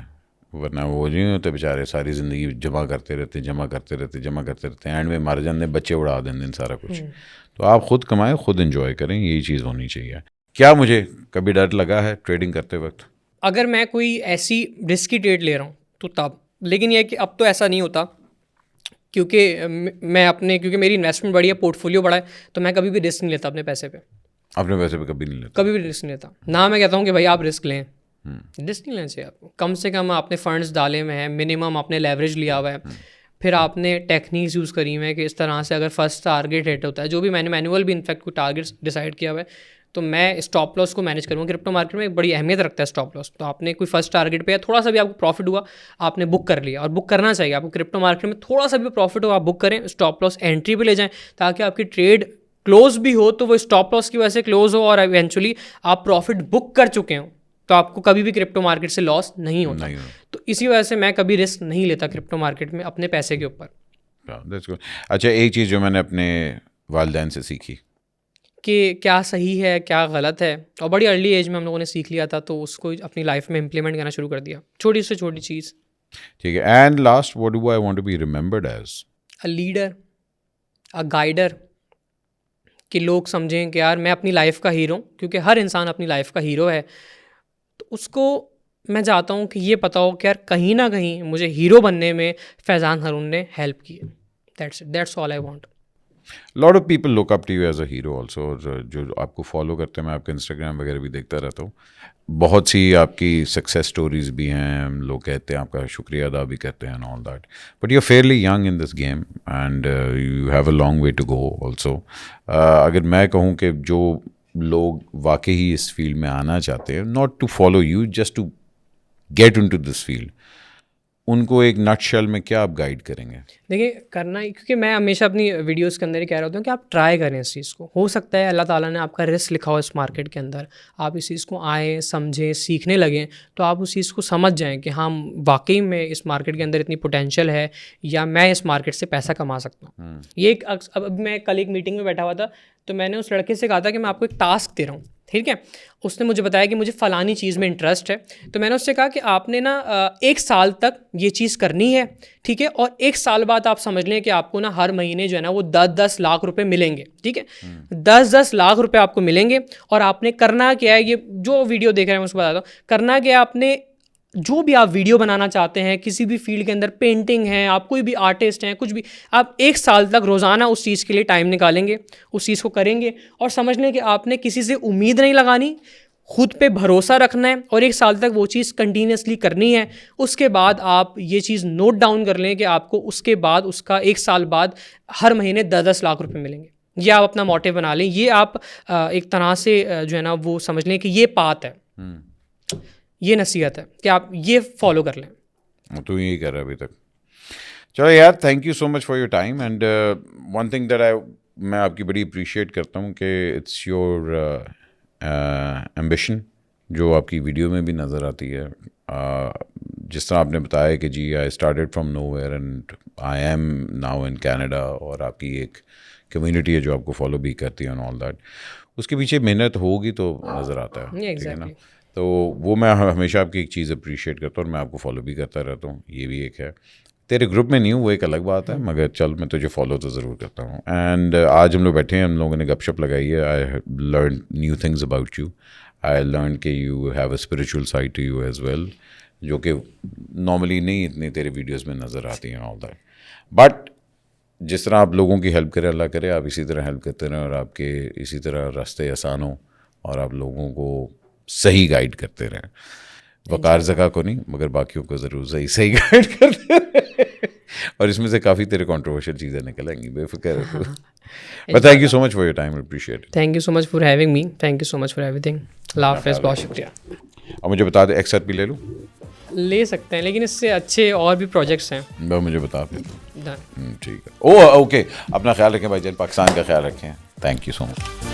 Speaker 2: वरना वो नहीं होते बेचारे सारी ज़िंदगी जमा करते रहते एंड में मार जाते, बच्चे उड़ा देंगे सारा कुछ। तो आप खुद कमाएं, खुद एंजॉय करें, यही चीज़ होनी चाहिए। क्या मुझे कभी डर लगा है ट्रेडिंग करते वक्त?
Speaker 1: अगर मैं कोई ऐसी रिस्की ट्रेड ले रहा हूँ तो तब, लेकिन यह कि अब तो ऐसा नहीं होता, क्योंकि क्योंकि मेरी इन्वेस्टमेंट बड़ी है, पोर्टफोलियो बड़ा है, तो मैं कभी भी रिस्क नहीं लेता अपने पैसे पे।
Speaker 2: अपने पैसे पे कभी नहीं लेता?
Speaker 1: कभी भी रिस्क नहीं लेता ना। मैं कहता हूँ कि भाई आप रिस्क लें, रिस्क नहीं लेना चाहिए आपको। कम से कम आपने फंड्स डाले हुए हैं, मिनिमम आपने लेवरेज लिया हुआ है, फिर आपने टेक्निक्स यूज़ करी हुई हैं कि इस तरह से अगर फर्स्ट टारगेट हिट होता है, जो भी मैंने मैनुअल भी इनफैक्ट कोई टारगेट्स डिसाइड किया हुआ है, तो मैं स्टॉप लॉस को मैनेज करूँगा। क्रिप्टो मार्केट में एक बड़ी अहमियत रखता है स्टॉप लॉस। तो आपने कोई फर्स्ट टारगेट पे या थोड़ा सा भी आपको प्रॉफिट हुआ, आपने बुक कर लिया, और बुक करना चाहिए आपको। क्रिप्टो मार्केट में थोड़ा सा भी प्रॉफिट हो आप बुक करें, स्टॉप लॉस एंट्री पे ले जाएं, ताकि आपकी ट्रेड क्लोज भी हो तो वो स्टॉप लॉस की वजह से क्लोज हो और इवेंचुअली आप प्रॉफिट बुक कर चुके हो, तो आपको कभी भी क्रिप्टो मार्केट से लॉस नहीं होता। तो इसी वजह से मैं कभी रिस्क नहीं लेता क्रिप्टो मार्केट में अपने पैसे के ऊपर।
Speaker 2: अच्छा, एक चीज़ जो मैंने अपने वालिदैन से सीखी
Speaker 1: कि क्या सही है क्या गलत है, और बड़ी अर्ली एज में हम लोगों ने सीख लिया था, तो उसको अपनी लाइफ में इम्प्लीमेंट करना शुरू कर दिया, छोटी से छोटी चीज़।
Speaker 2: ठीक है। And last, what do I want to be remembered as?
Speaker 1: A leader, a guider, कि लोग समझें कि यार मैं अपनी लाइफ का हीरो, क्योंकि हर इंसान अपनी लाइफ का हीरो है। तो उसको मैं चाहता हूँ कि ये पता हो कि यार कहीं ना कहीं मुझे हीरो बनने में फैज़ान हारून ने हेल्प की है। That's all I want.
Speaker 2: Lot of people look up to you as a hero also, और जो आपको फॉलो करते हैं, मैं आपका इंस्टाग्राम वगैरह भी देखता रहता हूँ, बहुत सी आपकी सक्सेस स्टोरीज भी हैं, लोग कहते हैं आपका शुक्रिया अदा भी करते हैं and all that, but you are fairly young in this game and you have a long way to go also. अगर मैं कहूँ कि जो लोग वाकई ही इस फील्ड में आना चाहते हैं, not to follow you, just to get into this field, उनको एक नटशेल में क्या आप गाइड करेंगे?
Speaker 1: देखिए करना ही, क्योंकि मैं हमेशा अपनी वीडियोस के अंदर ही कह रहा होता हूँ कि आप ट्राई करें इस चीज़ को। हो सकता है अल्लाह ताला ने आपका रिस्क लिखा हो इस मार्केट के अंदर, आप इस चीज़ को आएँ, समझें, सीखने लगें, तो आप उस चीज़ को समझ जाएं कि हाँ वाकई में इस मार्केट के अंदर इतनी पोटेंशियल है, या मैं इस मार्केट से पैसा कमा सकता हूँ। ये एक अब मैं कल एक मीटिंग में बैठा हुआ था, तो मैंने उस लड़के से कहा था कि मैं आपको एक टास्क दे रहा हूँ, ठीक है। उसने मुझे बताया कि मुझे फ़लानी चीज़ में इंटरेस्ट है, तो मैंने उससे कहा कि आपने ना 1 साल तक ये चीज़ करनी है, ठीक है, और 1 साल बाद आप समझ लें कि आपको ना हर महीने जो है ना वो 10-10 लाख रुपए मिलेंगे, ठीक है। 10-10 लाख रुपए आपको मिलेंगे, और आपने करना क्या है, ये जो वीडियो देख रहे हैं मैं उसको बताता हूँ, करना क्या है, आपने जो भी आप वीडियो बनाना चाहते हैं किसी भी फील्ड के अंदर, पेंटिंग है, आप कोई भी आर्टिस्ट हैं, कुछ भी, आप 1 साल तक रोज़ाना उस चीज़ के लिए टाइम निकालेंगे, उस चीज़ को करेंगे, और समझ लें कि आपने किसी से उम्मीद नहीं लगानी, खुद पे भरोसा रखना है, और 1 साल तक वो चीज़ कंटिन्यूसली करनी है। उसके बाद आप ये चीज़ नोट डाउन कर लें कि आपको उसके बाद उसका 1 साल बाद हर महीने 10-10 लाख रुपए मिलेंगे। ये आप अपना मोटिव बना लें, ये आप एक तरह से जो है ना वो समझ लें कि ये पाथ है, ये नसीहत है कि आप ये फॉलो कर लें।
Speaker 2: तो यही कर रहा है अभी तक। चलो यार, thank you so much for your time, and one thing that मैं आपकी बड़ी अप्रिशिएट करता हूँ कि इट्स योर एम्बिशन जो आपकी वीडियो में भी नज़र आती है। जिस तरह आपने बताया कि जी I started from nowhere and I am now in Canada, और आपकी एक कम्युनिटी है जो आपको फॉलो भी करती है एंड ऑल दैट, उसके पीछे मेहनत होगी तो नज़र आता है, ठीक है ना। तो वो मैं हमेशा आपकी एक चीज़ अप्रिशिएट करता हूँ और मैं आपको फॉलो भी करता रहता हूँ, ये भी एक है। तेरे ग्रुप में नहीं हूँ वो एक अलग बात है, मगर चल मैं तुझे फॉलो तो ज़रूर करता हूँ। एंड आज हम लोग बैठे हैं, हम लोगों ने गपशप लगाई है। I learn new things about you. I learn कि you have a spiritual side to you as well, जो कि नॉर्मली नहीं इतनी तेरे वीडियोस में नज़र आती हैं ऑल दैट। बट जिस तरह आप लोगों की हेल्प करें, अल्लाह करे आप इसी तरह हेल्प करते रहें और आपके इसी तरह रास्ते आसान हो और आप लोगों को सही गाइड करते रहें। वकार ज़का को नहीं मगर बाकियों को ज़रूर सही गाइड करते रहें। और इसमें से काफ़ी तेरे कंट्रोवर्शियल चीज़ें निकल आएंगी, बेफिक्र है तू। But thank you so much for your time, appreciate it.
Speaker 1: Thank you so much for having me, thank you so much for everything. अल्लाह हाफ़िज़, बहुत शुक्रिया।
Speaker 2: और मुझे बता दे एक्सर भी ले लूँ?
Speaker 1: ले सकते हैं, लेकिन इससे अच्छे और भी प्रोजेक्ट्स हैं।
Speaker 2: वो मुझे बता फिर।
Speaker 1: डन।
Speaker 2: ठीक है, ओके, अपना ख्याल रखें भाई जान, पाकिस्तान का ख्याल रखें। Thank you so much.